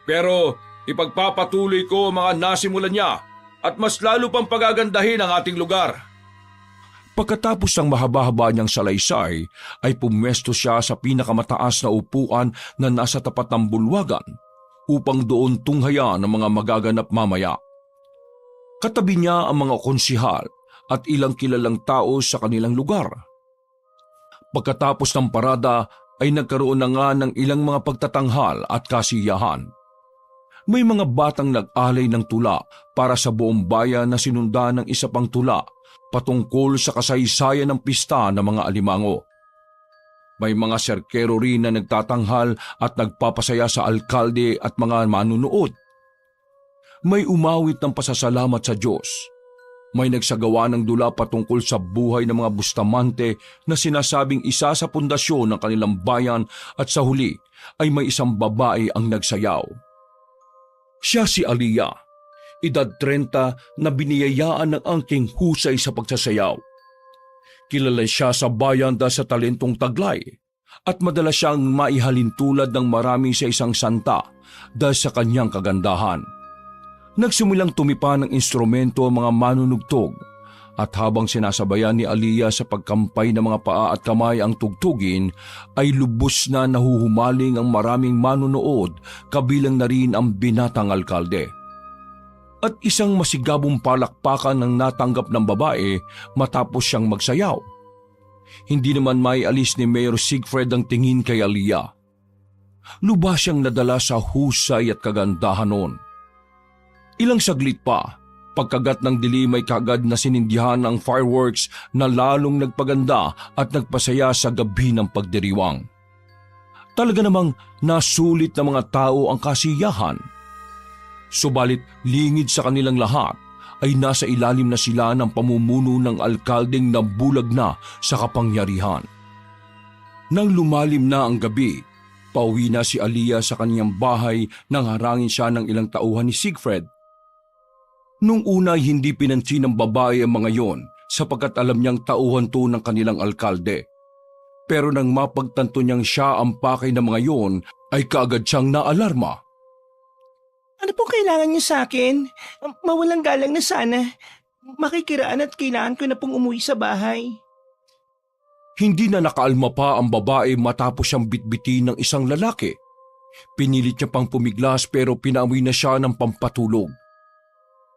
Pero ipagpapatuloy ko ang mga nasimulan niya at mas lalo pang pagagandahin ang ating lugar. Pagkatapos ng mahaba-haba niyang salaysay, ay pumwesto siya sa pinakamataas na upuan na nasa tapat ng bulwagan upang doon tunghayan ang mga magaganap mamaya. Katabi niya ang mga konsihal at ilang kilalang tao sa kanilang lugar. Pagkatapos ng parada ay nagkaroon na nga ng ilang mga pagtatanghal at kasiyahan. May mga batang nag-alay ng tula para sa buong bayan na sinundan ng isa pang tula patungkol sa kasaysayan ng pista ng mga Alimango. May mga serkero rin na nagtatanghal at nagpapasaya sa alkalde at mga manunood. May umawit ng pasasalamat sa Diyos. May nagsagawa ng dula patungkol sa buhay ng mga Bustamante na sinasabing isa sa pundasyon ng kanilang bayan at sa huli ay may isang babae ang nagsayaw. Siya si Aliyah, edad 30 na biniyayaan ng angking husay sa pagsasayaw. Kilala siya sa bayan dahil sa talentong taglay at madalas siyang maihalin tulad ng marami sa isang santa dahil sa kanyang kagandahan. Nagsimulang tumipa ng instrumento ang mga manunugtog at habang sinasabayan ni Aliyah sa pagkampay ng mga paa at kamay ang tugtugin ay lubos na nahuhumaling ang maraming manunood kabilang na rin ang binatang alkalde. At isang masigabong palakpakan ng natanggap ng babae matapos siyang magsayaw. Hindi naman maialis ni Mayor Siegfried ang tingin kay Aliyah. Lubas siyang nadala sa husay at kagandahan noon. Ilang saglit pa, pagkagat ng dilim ay kagad na sinindihan ang fireworks na lalong nagpaganda at nagpasaya sa gabi ng pagdiriwang. Talaga namang nasulit ng mga tao ang kasiyahan. Subalit lingid sa kanilang lahat ay nasa ilalim na sila ng pamumuno ng alkaldeng nabulag na sa kapangyarihan. Nang lumalim na ang gabi, pauwi na si Aliyah sa kanyang bahay nang harangin siya ng ilang tauhan ni Siegfried. Nung una hindi pinansin ng babae ang mga yon sapagkat alam niyang tauhan to ng kanilang alkalde. Pero nang mapagtanto niyang siya ang pakay ng mga yon ay kaagad siyang naalarma. Ano pong kailangan niyo sa akin? Mawalang galang na sana. Makikiraan at kailangan ko na pong umuwi sa bahay. Hindi na nakaalma pa ang babae matapos siyang bitbitin ng isang lalaki. Pinilit niya pang pumiglas pero pinaamoy na siya ng pampatulog.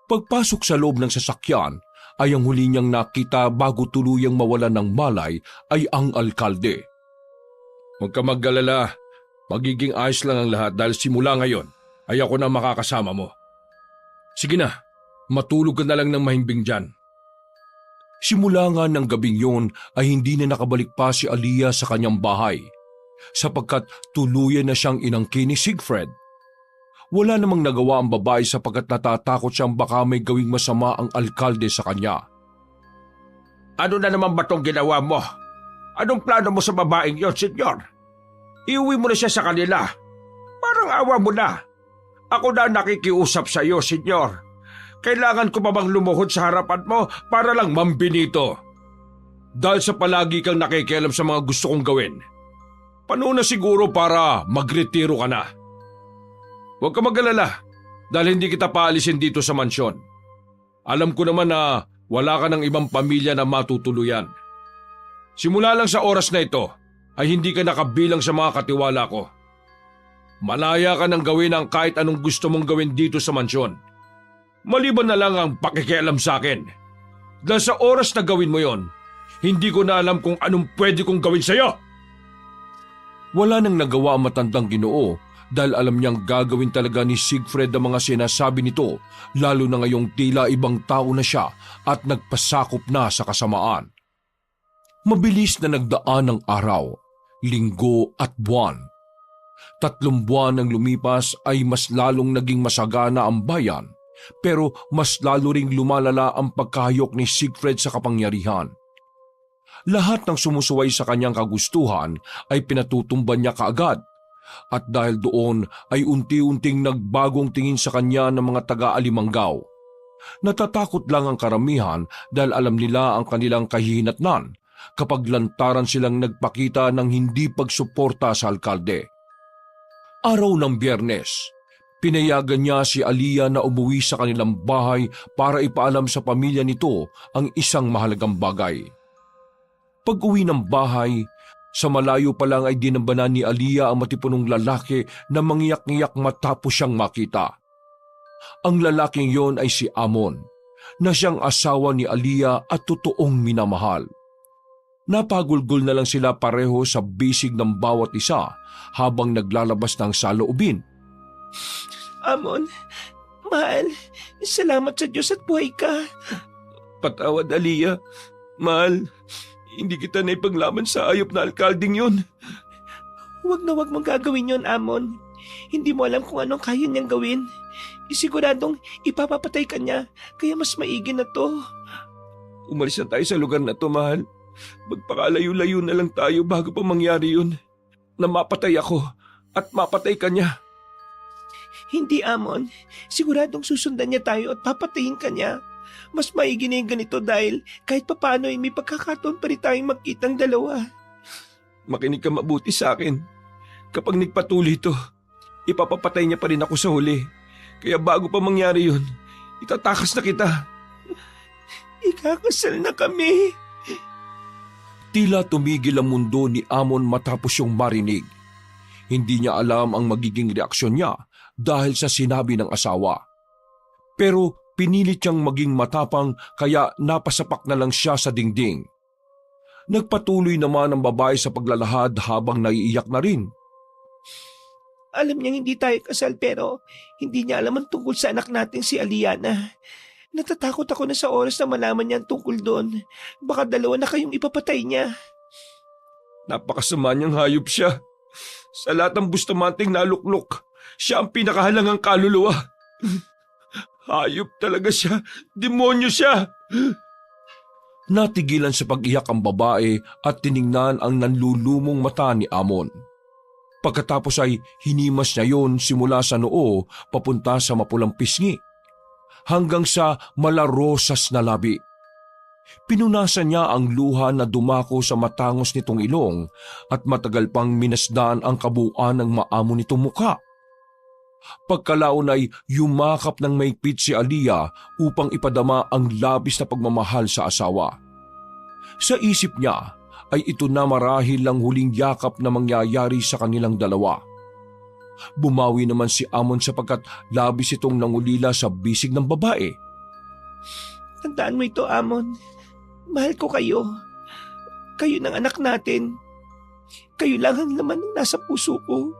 Pagpasok sa loob ng sasakyan ay ang huli niyang nakita bago tuluyang mawalan ng malay ay ang alkalde. Huwag ka mag-alala, magiging ayos lang ang lahat dahil simula ngayon ay ako na makakasama mo. Sige na, matulog ka na lang ng mahimbing dyan. Simula nga ng gabing yon ay hindi na nakabalik pa si Aliyah sa kanyang bahay sapagkat tuluyan na siyang inangkin ni Siegfried. Wala namang nagawa ang babae sapagkat natatakot siyang baka may gawing masama ang alkalde sa kanya. Ano na naman ba itong ginawa mo? Anong plano mo sa babaeng yon, senyor? Iuwi mo na siya sa kanila. Parang awa mo na. Ako na nakikiusap sa iyo, senyor. Kailangan ko pa bang lumuhod sa harapan mo para lang mambinito? Dahil sa palagi kang nakikialam sa mga gusto kong gawin. Panahon na siguro para magretiro ka na. Huwag ka mag-alala dahil hindi kita paalisin dito sa mansyon. Alam ko naman na wala ka ng ibang pamilya na matutuluyan. Simula lang sa oras na ito ay hindi ka nakabilang sa mga katiwala ko. Malaya ka nang gawin ang kahit anong gusto mong gawin dito sa mansyon. Maliban na lang ang pakikialam sa akin. Dahil sa oras na gawin mo yon, hindi ko na alam kung anong pwede kong gawin sa'yo. Wala nang nagawa ang matandang Ginoo dahil alam niyang gagawin talaga ni Siegfried ang mga sinasabi nito, lalo na ngayong tila ibang tao na siya at nagpasakop na sa kasamaan. Mabilis na nagdaan ang araw, linggo at buwan. 3 buwan ang lumipas ay mas lalong naging masagana ang bayan, pero mas lalo ring lumalala ang pagkahayok ni Siegfried sa kapangyarihan. Lahat ng sumusuway sa kanyang kagustuhan ay pinatutumban niya kaagad. At dahil doon ay unti-unting nagbagong tingin sa kanya ng mga taga-Alimanggaw. Natatakot lang ang karamihan dahil alam nila ang kanilang kahihinatnan kapag lantaran silang nagpakita ng hindi pagsuporta sa alkalde. Araw ng Biyernes, pinayagan niya si Aliyah na umuwi sa kanilang bahay para ipaalam sa pamilya nito ang isang mahalagang bagay. Pag-uwi ng bahay, sa malayo pa lang ay dinambanan ni Aliyah ang matipunong lalaki na mangiyak-ngiyak matapos siyang makita. Ang lalaking yon ay si Amon, na siyang asawa ni Aliyah at totoong minamahal. Napagulgol na lang sila pareho sa bisig ng bawat isa habang naglalabas ng saloobin. Amon, mahal, salamat sa Diyos at buhay ka. Patawad, Aliyah. Mahal, Hindi kita naipaglaban sa ayop na alkalding yun. Huwag na huwag mong gagawin yon, Amon. Hindi mo alam kung anong kaya niyang gawin. Isiguradong ipapapatay ka niya, kaya mas maigi na to. Umalis na tayo sa lugar na to, mahal. Magpakalayo-layo na lang tayo bago pa mangyari yun. Na mapatay ako at mapatay ka niya. Hindi, Amon. Siguradong susundan niya tayo at papatayin ka niya. Mas maigi na yung ganito dahil kahit papano ay may pagkakataon pa rin tayong magkitang dalawa. Makinig ka mabuti sa akin. Kapag nagpatuloy ito, ipapapatay niya pa rin ako sa huli. Kaya bago pa mangyari yun, itatakas na kita. Ikakasal na kami. Tila tumigil ang mundo ni Amon matapos yung marinig. Hindi niya alam ang magiging reaksyon niya dahil sa sinabi ng asawa. Pero pinilit siyang maging matapang kaya napasapak na lang siya sa dingding. Nagpatuloy naman ang babae sa paglalahad habang naiiyak na rin. Alam niyang hindi tayo kasal pero hindi niya alam ang tungkol sa anak natin si Aliana. Natatakot ako na sa oras na malaman niya ang tungkol doon. Baka dalawa na kayong ipapatay niya. Napakasama niyang hayop siya. Sa lahat ng bustamanting naluklok, siya ang pinakahalangang kaluluwa. Hayop talaga siya. Demonyo siya. Natigilan sa pag-iyak ang babae at tiningnan ang nanlulumong mata ni Amon. Pagkatapos ay hinimas niya yon simula sa noo papunta sa mapulang pisngi hanggang sa malarosas na labi. Pinunasan niya ang luha na dumako sa matangos nitong ilong at matagal pang minasdan ang kabuuan ng maamo nitong muka. Pagkalaon ay yumakap ng maigpit si Aliyah upang ipadama ang labis na pagmamahal sa asawa. Sa isip niya ay ito na marahil ang huling yakap na mangyayari sa kanilang dalawa. Bumawi naman si Amon sapagkat labis itong nangulila sa bisig ng babae. Tandaan mo ito, Amon. Mahal ko kayo. Kayo ng anak natin. Kayo lang ang laman ng nasa puso ko.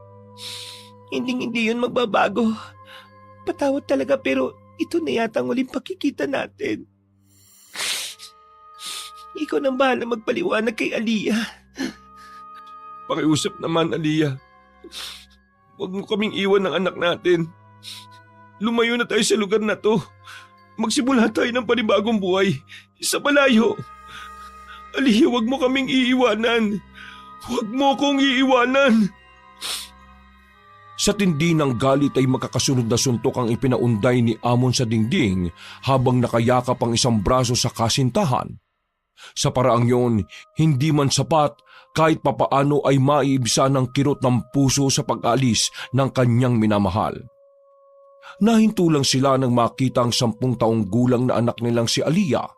Hindi yun magbabago. Patawad talaga pero ito na yata ang uling pagkikita natin. Ikaw nang bahala magpaliwanag kay Aliyah. Pakiusap naman, Aliyah. Huwag mo kaming iwan ng anak natin. Lumayo na tayo sa lugar na to. Magsimula tayo ng panibagong buhay sa malayo. Aliyah, huwag mo kaming iiwanan. Huwag mo kong iiwanan. Sa tindi ng galit ay makakasunod na suntok ang ipinaunday ni Amon sa dingding habang nakayakap ang isang braso sa kasintahan. Sa paraang yon, hindi man sapat kahit papaano ay maiibsa ng kirot ng puso sa pag-alis ng kanyang minamahal. Nahinto lang sila nang makita ang 10 taong gulang na anak nilang si Aliyah.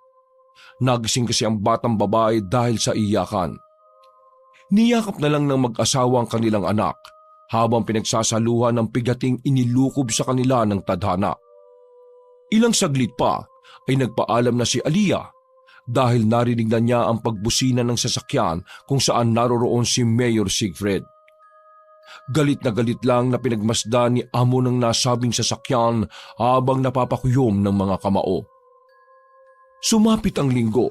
Nagising kasi ang batang babae dahil sa iyakan. Niyakap na lang ng mag-asawa ang kanilang anak habang pinagsasaluhan ng pigating inilukob sa kanila ng tadhana. Ilang saglit pa ay nagpaalam na si Aliyah dahil narinig na niya ang pagbusina ng sasakyan kung saan naroroon si Mayor Siegfried. Galit lang na pinagmasdan ni Amon ng nasabing sasakyan habang napapakuyom ng mga kamao. Sumapit ang linggo.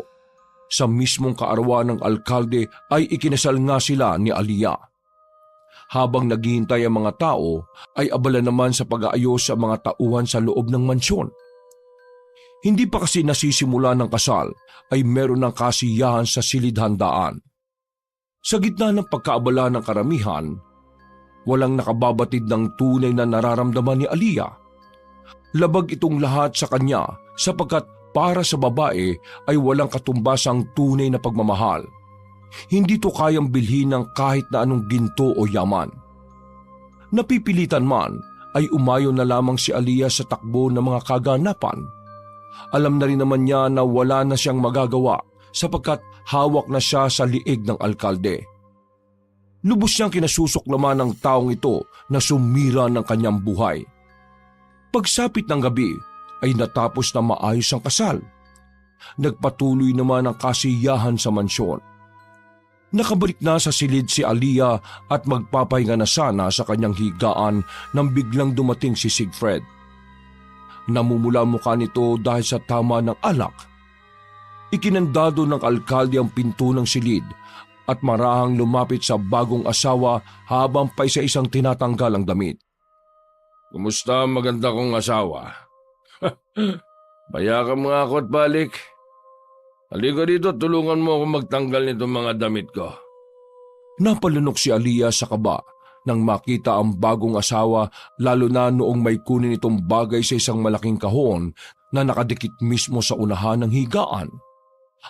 Sa mismong kaarawan ng alkalde ay ikinasal nga sila ni Aliyah. Habang naghihintay ang mga tao, ay abala naman sa pag-aayos sa mga tauhan sa loob ng mansyon. Hindi pa kasi nasisimula ng kasal ay meron ng kasiyahan sa silid-handaan. Sa gitna ng pagkaabala ng karamihan, walang nakababatid ng tunay na nararamdaman ni Aliyah. Labag itong lahat sa kanya sapagkat para sa babae ay walang katumbasang tunay na pagmamahal. Hindi to kayang bilhin ng kahit na anong ginto o yaman. Napipilitan man ay umayo na lamang si Aliyah sa takbo ng mga kaganapan. Alam na rin naman niya na wala na siyang magagawa sapagkat hawak na siya sa liig ng alkalde. Lubos siyang kinasusuklaman ng taong ito na sumira ng kanyang buhay. Pagsapit ng gabi ay natapos na maayos ang kasal. Nagpatuloy naman ang kasiyahan sa mansyon. Nakabalik na sa silid si Aliyah at magpapahinga na sana sa kanyang higaan nang biglang dumating si Siegfried. Namumula mukha nito dahil sa tama ng alak. Ikinandado ng alkalde ang pinto ng silid at marahang lumapit sa bagong asawa habang pa isa-isang tinatanggal ang damit. Kumusta ang maganda kong asawa? Bayakan mo nga ako at balik. Halika dito, tulungan mo ako magtanggal nitong mga damit ko. Napalunok si Aliyah sa kaba nang makita ang bagong asawa, lalo na noong may kunin itong bagay sa isang malaking kahon na nakadikit mismo sa unahan ng higaan.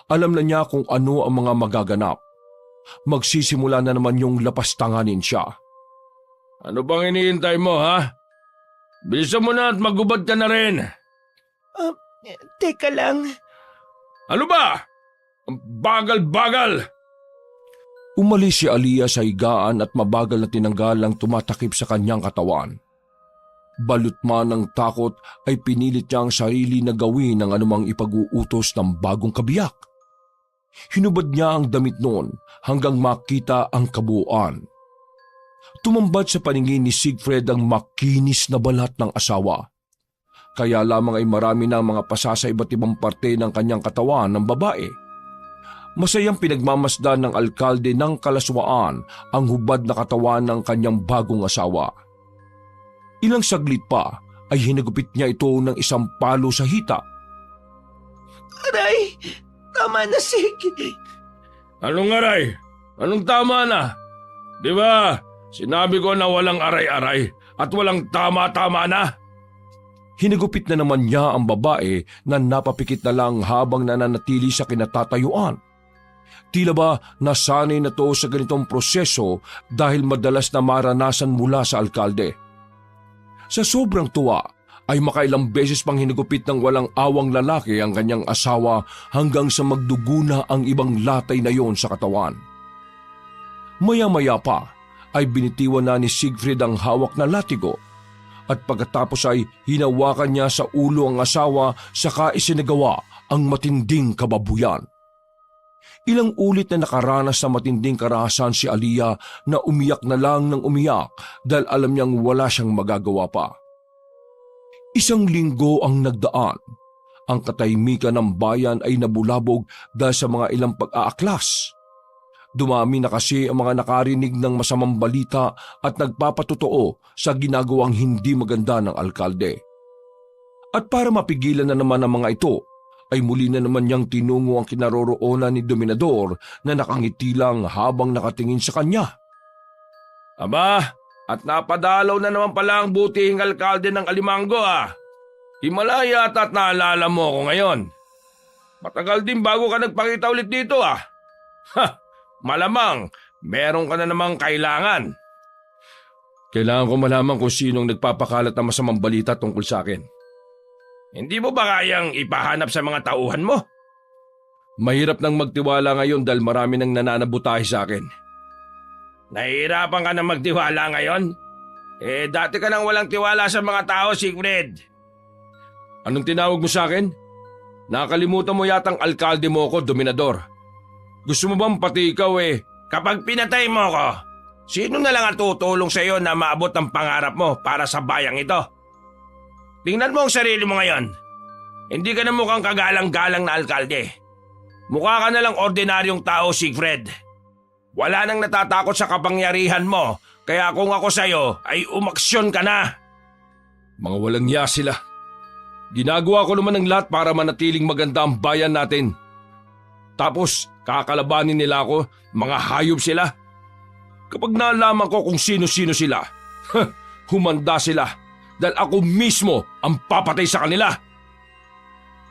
Alam na niya kung ano ang mga magaganap. Magsisimula na naman yung lapastanganin siya. Ano bang iniintay mo, ha? Bilisan mo na at magubad ka na rin. Teka lang. Ano ba? Ang bagal-bagal! Umalis si Aliyah sa higaan at mabagal na tinanggal ang tumatakip sa kanyang katawan. Balot man ng takot ay pinilit niya ang sarili na gawin ang anumang ipag-uutos ng bagong kabiyak. Hinubad niya ang damit noon hanggang makita ang kabuuan. Tumambad sa paningin ni Siegfried ang makinis na balat ng asawa. Kaya lamang ay marami na mga pasa sa iba't ibang parte ng kanyang katawan ng babae. Masayang pinagmamasdan ng alkalde ng kalaswaan ang hubad na katawan ng kanyang bagong asawa. Ilang saglit pa ay hinagupit niya ito ng isang palo sa hita. Aray! Tama na, Sig. Anong aray? Anong tama na? Di ba, sinabi ko na walang aray-aray at walang tama-tama na? Hinagupit na naman niya ang babae na napapikit na lang habang nananatili sa kinatatayuan. Tila ba nasanay na to sa ganitong proseso dahil madalas na maranasan mula sa alkalde. Sa sobrang tuwa ay makailang beses pang hinagupit ng walang awang lalaki ang kanyang asawa hanggang sa magdugo na ang ibang latay na yon sa katawan. Maya-maya pa ay binitiwan na ni Siegfried ang hawak na latigo at pagkatapos ay hinawakan niya sa ulo ang asawa saka isinagawa ang matinding kababuyan. Ilang ulit na nakaranas sa matinding karahasan si Aliyah na umiyak na lang ng umiyak dahil alam niyang wala siyang magagawa pa. Isang linggo ang nagdaan. Ang katahimikan ng bayan ay nabulabog dahil sa mga ilang pag-aaklas. Dumami na kasi ang mga nakarinig ng masamang balita at nagpapatotoo sa ginagawang hindi maganda ng alkalde. At para mapigilan na naman ang mga ito, ay muli na naman niyang tinungo ang kinaroroonan ni Dominador na nakangiti lang habang nakatingin sa kanya. Aba, at napadalaw na naman pala ang butihing alkalde ng Alimango Himalaya at naalala mo ako ngayon. Matagal din bago ka nagpakita ulit dito Malamang, meron ka na namang kailangan. Kailangan ko malaman kung sinong nagpapakalat ng masamang balita tungkol sa akin. Hindi mo ba kayang ipahanap sa mga tauhan mo? Mahirap nang magtiwala ngayon dahil marami nang nananabutahe sa akin. Nahihirapan ka na magtiwala ngayon? Dati ka nang walang tiwala sa mga tao, Siegfried. Anong tinawag mo sa akin? Nakalimutan mo yatang alkalde mo ko, Dominador. Gusto mo bang pati ikaw Kapag pinatay mo ko, sino na lang ang tutulong sa iyo na maabot ang pangarap mo para sa bayang ito? Tingnan mo ang sarili mo ngayon. Hindi ka na mukhang kagalang-galang na alkalde. Mukha ka na lang ordinaryong tao, Siegfried. Wala nang natatakot sa kapangyarihan mo, kaya kung ako sa'yo ay umaksyon ka na. Mga walang hiya sila. Ginagawa ko naman ang lahat para manatiling maganda ang bayan natin. Tapos kakalabanin nila ako, mga hayop sila. Kapag nalaman ko kung sino-sino sila, humanda sila. Dahil ako mismo ang papatay sa kanila.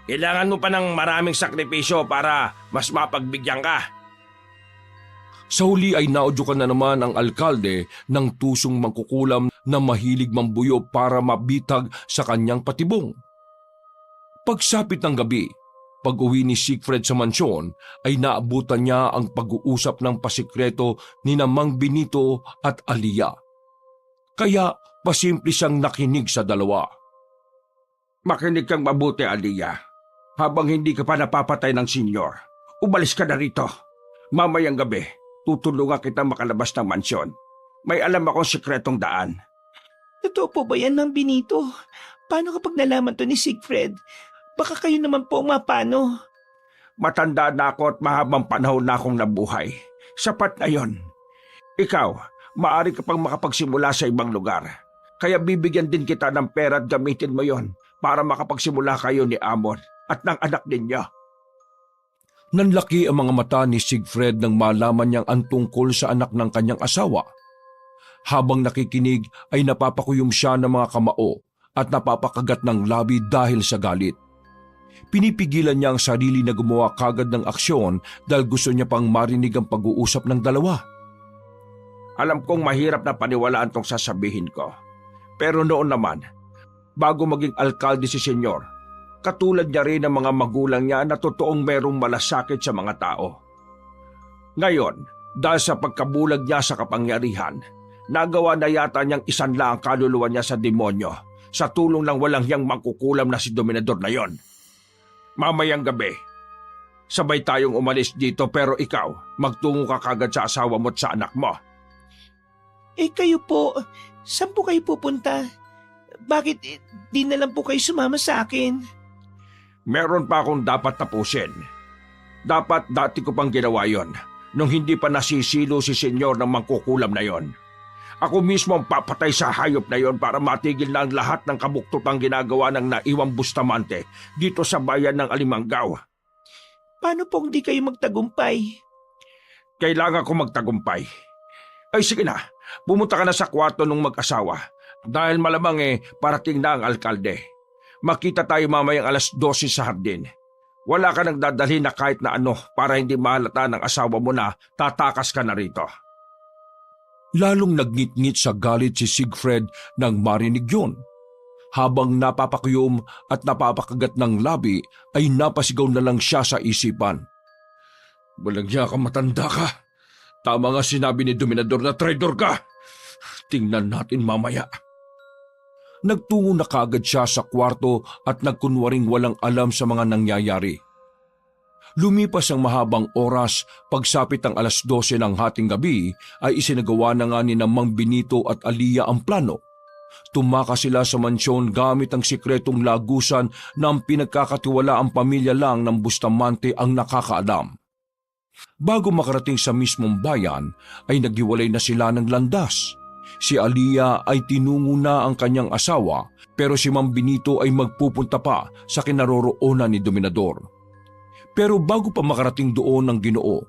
Kailangan mo pa ng maraming sakripisyo para mas mapagbigyan ka. Sa huli ay naudyukan na naman ang alkalde ng tusong mangkukulam na mahilig mambuyo para mabitag sa kanyang patibong. Pagsapit ng gabi, pag-uwi ni Siegfried sa mansyon ay naabutan niya ang pag-uusap ng pasikreto ni Mang Benito at Aliyah. Kaya pasimple siyang nakinig sa dalawa. Makinig kang mabuti, Aliyah. Habang hindi ka pa napapatay ng senyor, umalis ka na rito. Mamayang gabi, tutulungan kita makalabas ng mansyon. May alam akong sikretong daan. Totoo po ba yan, Mang Benito? Paano kapag nalaman to ni Siegfried? Baka kayo naman po mapano. Matanda na ako at mahabang panahon na akong nabuhay. Sapat na yon. Ikaw, maaari ka pang makapagsimula sa ibang lugar. Kaya bibigyan din kita ng pera at gamitin mo yon para makapagsimula kayo ni Amon at ng anak ninyo. Nanlaki ang mga mata ni Siegfried nang malaman niyang ang tungkol sa anak ng kanyang asawa. Habang nakikinig ay napapakuyom siya ng mga kamao at napapakagat ng labi dahil sa galit. Pinipigilan niya ang sarili na gumawa kagad ng aksyon dahil gusto niya pang marinig ang pag-uusap ng dalawa. Alam kong mahirap na paniwalaan tong sasabihin ko. Pero noon naman, bago maging alkalde si Senyor, katulad niya rin ang mga magulang niya na totoong merong malasakit sa mga tao. Ngayon, dahil sa pagkabulag niya sa kapangyarihan, nagawa na yata niyang isanla ang kaluluwa niya sa demonyo sa tulong ng walang hiyang mangkukulam na si Dominador na yon. Mamayang gabi, sabay tayong umalis dito pero ikaw, magtungo ka kagad sa asawa mo at sa anak mo. Kayo po, saan po kayo pupunta? Bakit di na lang po kayo sumama sa akin? Meron pa akong dapat tapusin. Dapat dati ko pang ginawa yon nung hindi pa nasisilo si Senyor ng mangkukulam na yon. Ako mismo ang papatay sa hayop na yon para matigil na ang lahat ng kabuktutang ginagawa ng naiwang Bustamante dito sa bayan ng Alimangaw. Paano pong di kayo magtagumpay? Kailangan ko magtagumpay. Ay sige na, pumunta ka na sa kwarto ng mag-asawa dahil malamang parating na ang alkalde. Makita tayo mamayang 12:00 sa hardin. Wala ka nang dadalhin na kahit na ano para hindi mahalata ng asawa mo na tatakas ka na rito. Lalong nagngit-ngit sa galit si Siegfried nang marinig yun. Habang napapakuyom at napapakagat ng labi ay napasigaw na lang siya sa isipan. Balagya ka, matanda ka. Tama nga sinabi ni Dominador na traidor ka. Tingnan natin mamaya. Nagtungo na kagad siya sa kwarto at nagkunwaring walang alam sa mga nangyayari. Lumipas ang mahabang oras, pagsapit ng 12:00 ng hating gabi ay isinagawa na nga ni Mang Benito at Alia ang plano. Tumakas sila sa mansyon gamit ang sikretong lagusan na ang pinagkakatiwalaang pamilya lang ng Bustamante ang nakakaalam. Bago makarating sa mismong bayan ay naghiwalay na sila ng landas. Si Alia ay tinungo na ang kanyang asawa pero si Mang Benito ay magpupunta pa sa kinaroroonan ni Dominador. Pero bago pa makarating doon ng Ginoo,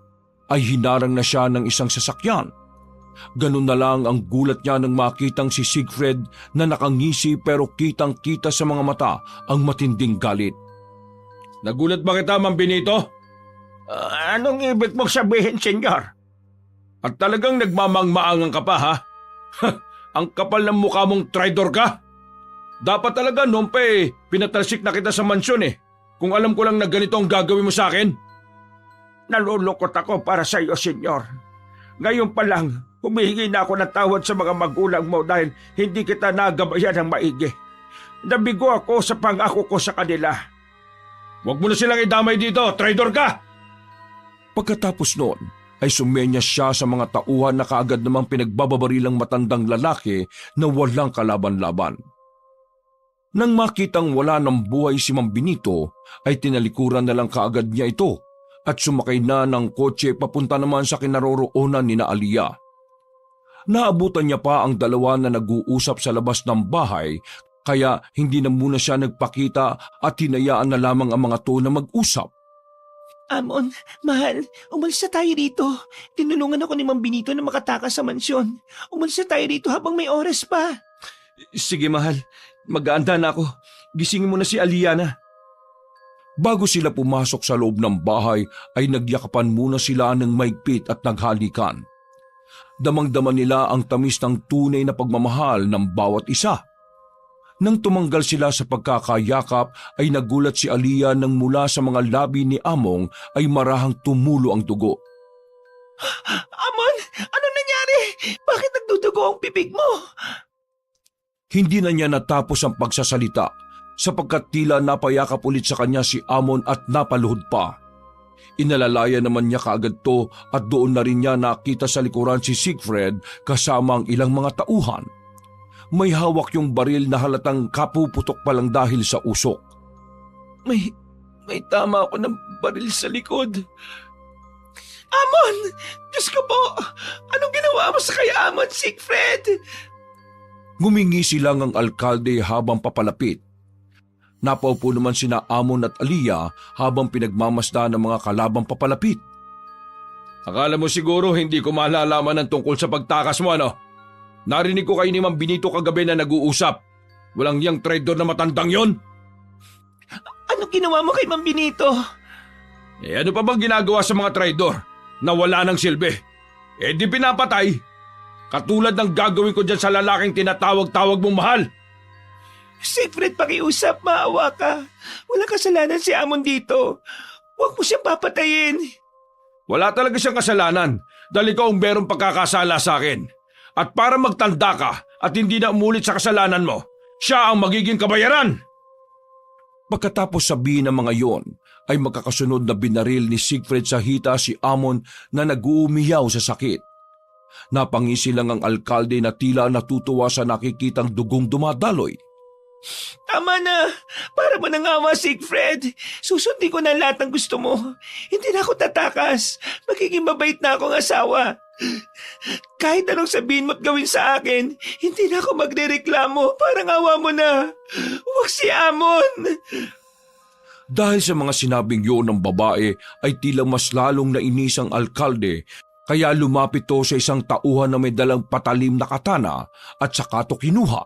ay hinarang na siya ng isang sasakyan. Ganun na lang ang gulat niya nang makitang si Siegfried na nakangisi pero kitang-kita sa mga mata ang matinding galit. Nagulat ba kita, Mang Benito? Anong ibig mong sabihin, Senyor? At talagang nagmamangmaangan ka pa, ha? Ang kapal ng mukha mong traidor ka? Dapat talaga noon pa pinatalsik na kita sa mansyon kung alam ko lang na ganito ang gagawin mo sa akin. Nalulukot ako para sa iyo, Senyor. Ngayon pa lang, humihingi na ako ng tawad sa mga magulang mo dahil hindi kita nagabayan ng maigi. Nabigo ako sa pangako ko sa kanila. Huwag mo na silang idamay dito, traidor ka! Pagkatapos noon, ay sumenya siya sa mga tauhan na kaagad namang pinagbababarilang matandang lalaki na walang kalaban-laban. Nang makitang wala ng buhay si Mang Benito, ay tinalikuran na lang kaagad niya ito at sumakay na ng kotse papunta naman sa kinaroroonan ni Alia. Naabutan niya pa ang dalawa na nag-uusap sa labas ng bahay kaya hindi na muna siya nagpakita at hinayaan na lamang ang mga to na mag-usap. Amon, mahal, umalis na tayo dito. Tinulungan ako ni Mang Benito na makatakas sa mansyon. Umalis na tayo dito habang may oras pa. Sige mahal, mag-aanda na ako. Gisingin mo na si Aliana. Bago sila pumasok sa loob ng bahay ay nagyakapan muna sila ng maigpit at naghalikan. Damang-dama nila ang tamis ng tunay na pagmamahal ng bawat isa. Nang tumanggal sila sa pagkakayakap ay nagulat si Alia nang mula sa mga labi ni Among ay marahang tumulo ang dugo. Amon, ano nangyari? Bakit nagdudugo ang bibig mo? Hindi na niya natapos ang pagsasalita sapagkat tila napayakap ulit sa kanya si Amon at napaluhod pa. Inalalaya naman niya kaagad to at doon na rin niya nakita sa likuran si Siegfried kasama ang ilang mga tauhan. May hawak yung baril na halatang kapuputok pa lang dahil sa usok. May tama ako ng baril sa likod. Amon! Diyos ko po! Anong ginawa mo sa kay Amon, Siegfried? Ngumingisi lang ang alkalde habang papalapit. Napaupo naman sina Amon at Aliyah habang pinagmamasdan ng mga kalabang papalapit. Akala mo siguro hindi ko malalaman ng tungkol sa pagtakas mo, ano? Narinig ko kayo ni Mang Benito kagabi na nag-uusap. Walang yang traidor na matandang yon. Ano ginawa mo kay Mang Benito? Ano pa bang ginagawa sa mga traidor na wala ng silbi? Di pinapatay. Katulad ng gagawin ko dyan sa lalaking tinatawag-tawag mong mahal. Siegfried, pakiusap, maawa ka. Walang kasalanan si Amon dito. Huwag mo siyang papatayin. Wala talaga siyang kasalanan dahil ikaw ang merong pagkakasala sa akin. At para magtanda ka at hindi na umulit sa kasalanan mo, siya ang magiging kabayaran. Pagkatapos sabihin ng mga yon, ay magkakasunod na binaril ni Siegfried sa hita si Amon na nag-uumiyaw sa sakit. Napangisi lang ang alkalde na tila natutuwa sa nakikitang dugong dumadaloy. Tama na! Para mo nang awa, Siegfried. Susundin ko na lahat ng gusto mo. Hindi na ako tatakas. Magiging mabait na akong asawa. Kahit anong sabihin mo't gawin sa akin, hindi na ako magrereklamo. Parang awa mo na. Huwag si Amon! Dahil sa mga sinabing yun ng babae ay tila mas lalong nainis ang alkalde, kaya lumapit to sa isang tauhan na may dalang patalim na katana at saka to kinuha.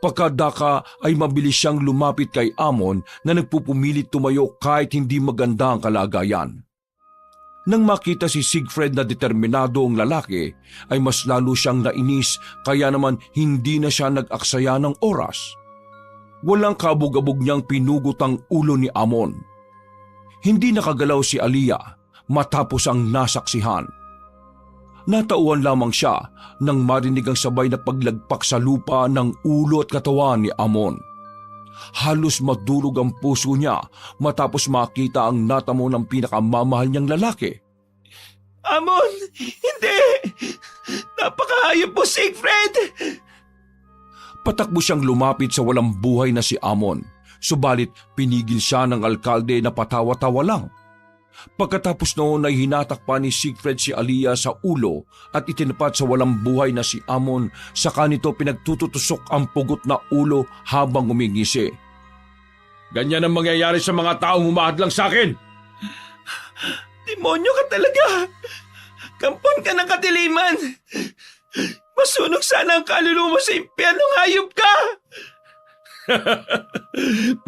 Pagkadaka ay mabilis siyang lumapit kay Amon na nagpupumilit tumayo kahit hindi maganda ang kalagayan. Nang makita si Siegfried na determinado ang lalaki, ay mas lalo siyang nainis kaya naman hindi na siya nag-aksaya ng oras. Walang kabog-abog niyang pinugot ang ulo ni Amon. Hindi nakagalaw si Aliyah matapos ang nasaksihan. Natauhan lamang siya nang marinig ang sabay na paglagpak sa lupa ng ulo at katawan ni Amon. Halos madurog ang puso niya matapos makita ang natamo ng pinakamamahal niyang lalaki. Amon! Hindi! Napakahayop mo, Siegfried! Patakbo siyang lumapit sa walang buhay na si Amon, subalit pinigil siya ng alkalde na patawa-tawa lang. Pagkatapos noon ay hinatak pa ni Siegfried si Aliyah sa ulo at itinapat sa walang buhay na si Amon, saka nito pinagtututusok ang pugot na ulo habang umingisi. Ganyan ang mangyayari sa mga taong humahadlang sa akin. Demonyo ka talaga! Kampon ka ng kadiliman! Masunog sana ang kaluluwa mo sa impyernong hayop ka!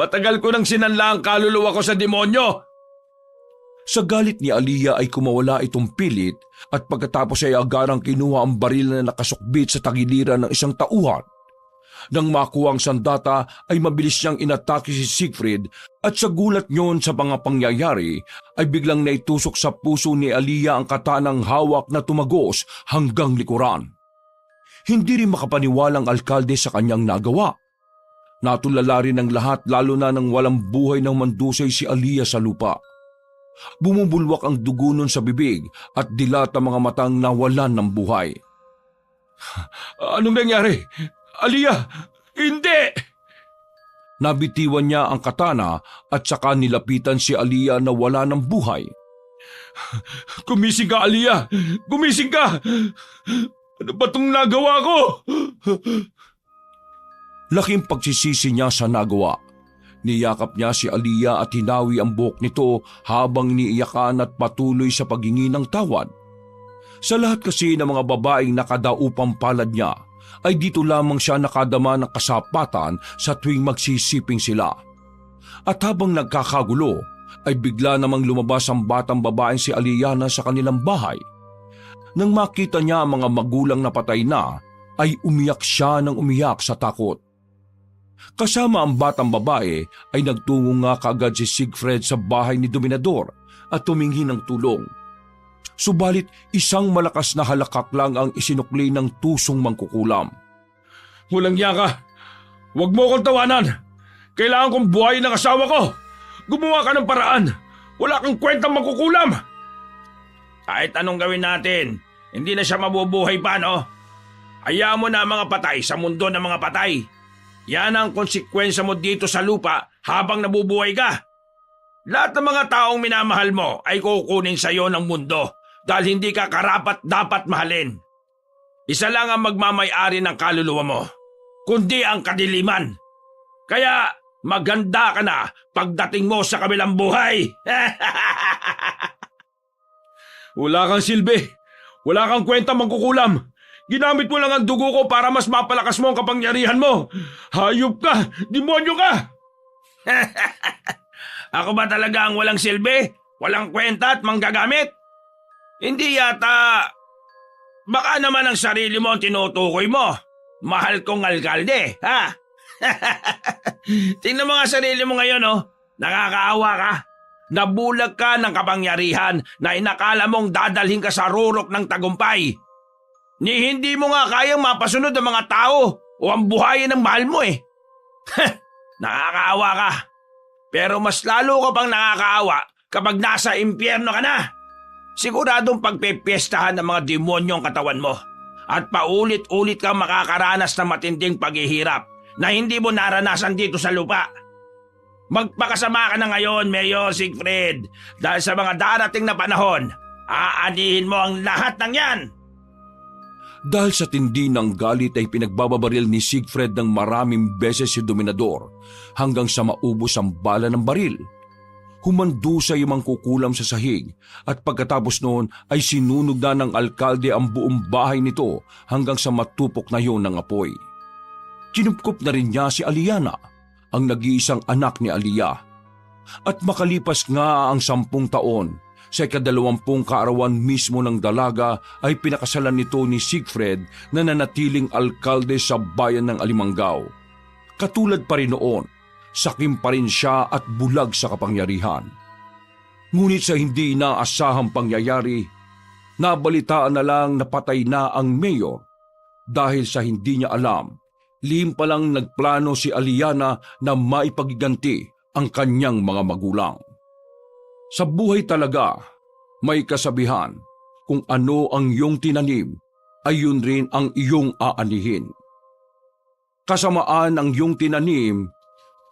Matagal ko nang sinanla ang kaluluwa ko sa demonyo. Sa galit ni Aliyah ay kumawala itong pilit at pagkatapos ay agarang kinuha ang baril na nakasukbit sa tagiliran ng isang tauhan. Nang makuha ang sandata ay mabilis niyang inatake si Siegfried at sa gulat niyon sa mga pangyayari ay biglang naitusok sa puso ni Aliyah ang katanang hawak na tumagos hanggang likuran. Hindi rin makapaniwalang alkalde sa kanyang nagawa. Natulala rin ang lahat lalo na nang walang buhay ng mandusay si Aliyah sa lupa. Bumubulwak ang dugo nun sa bibig at dilat ang mga matang nawalan ng buhay. Anong nangyari? Aliyah! Hindi! Nabitiwan niya ang katana at saka nilapitan si Aliyah na wala ng buhay. Gumising ka, Aliyah! Gumising ka! Ano ba itong nagawa ko? Laking pagsisisi niya sa nagawa. Niyakap niya si Aliyah at hinawi ang buhok nito habang iniiyakan at patuloy sa paghingi ng tawad. Sa lahat kasi ng mga babaeng nakadaupang palad niya, ay dito lamang siya nakadama ng kasapatan sa tuwing magsisiping sila. At habang nagkakagulo, ay bigla namang lumabas ang batang babaeng si Aliyana sa kanilang bahay. Nang makita niya ang mga magulang na patay na, ay umiyak siya ng umiyak sa takot. Kasama ang batang babae ay nagtungo nga kaagad si Siegfried sa bahay ni Dominador at tumingi ng tulong. Subalit isang malakas na halakak lang ang isinukli ng tusong mangkukulam. Walang iya ka! Huwag mo akong tawanan! Kailangan kong buhayin ang asawa ko! Gumawa ka ng paraan! Wala kang kwentang mangkukulam! Kahit anong gawin natin, hindi na siya mabubuhay pa, no? Hayaan mo na ang mga patay sa mundo ng mga patay. Yan ang konsekwensya mo dito sa lupa habang nabubuhay ka. Lahat ng mga taong minamahal mo ay kukunin sa iyo ng mundo dahil hindi ka karapat dapat mahalin. Isa lang ang magmamay-ari ng kaluluwa mo, kundi ang kadiliman. Kaya maganda ka na pagdating mo sa kabilang buhay. Wala kang silbi. Wala kang kwenta mangkukulam. Ginamit mo lang ang dugo ko para mas mapalakas mo ang kapangyarihan mo. Hayop ka! Demonyo ka! Ako ba talaga ang walang silbi? Walang kwenta at manggagamit? Hindi yata. Baka naman ang sarili mo ang tinutukoy mo. Mahal kong alkalde, ha? Tingnan mo nga sarili mo ngayon, oh. Nakakaawa ka. Nabulag ka ng kapangyarihan na inakala mong dadalhin ka sa rurok ng tagumpay. Ni hindi mo nga kayang mapasunod ang mga tao o ang buhayin ng mahal mo eh. Nakakaawa ka. Pero mas lalo ka pang nakakaawa kapag nasa impyerno ka na. Siguradong pagpepiestahan ng mga demonyo ang katawan mo at paulit-ulit kang makakaranas ng matinding paghihirap na hindi mo naranasan dito sa lupa. Magpakasama ka na ngayon, Mayor Siegfried, dahil sa mga darating na panahon, aanihin mo ang lahat ng yan. Dahil sa tindi ng galit ay pinagbababaril ni Siegfried ng maraming beses si Dominador hanggang sa maubos ang bala ng baril. Humandusay ang mangkukulam sa sahig at pagkatapos noon ay sinunog na ng alkalde ang buong bahay nito hanggang sa matupok na yon ng apoy. Kinupkup na rin niya si Aliana, ang nag-iisang anak ni Alia. At makalipas nga ang 10 taon, sa ika-20 kaarawan mismo ng dalaga ay pinakasalan nito ni Siegfried na nanatiling alkalde sa bayan ng Alimangaw. Katulad pa rin noon, sakim pa rin siya at bulag sa kapangyarihan. Ngunit sa hindi inaasahang pangyayari, nabalitaan na lang na patay na ang mayor dahil sa hindi niya alam, lihim pa lang nagplano si Aliana na maipagiganti ang kanyang mga magulang. Sa buhay talaga, may kasabihan, kung ano ang iyong tinanim, ay yun rin ang iyong aanihin. Kasamaan ang iyong tinanim,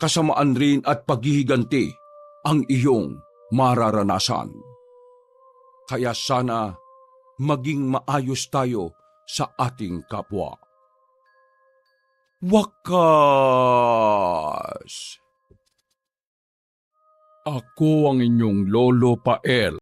kasamaan rin at paghihiganti ang iyong mararanasan. Kaya sana maging maayos tayo sa ating kapwa. Wakas! Ako ang inyong Lolo Pael.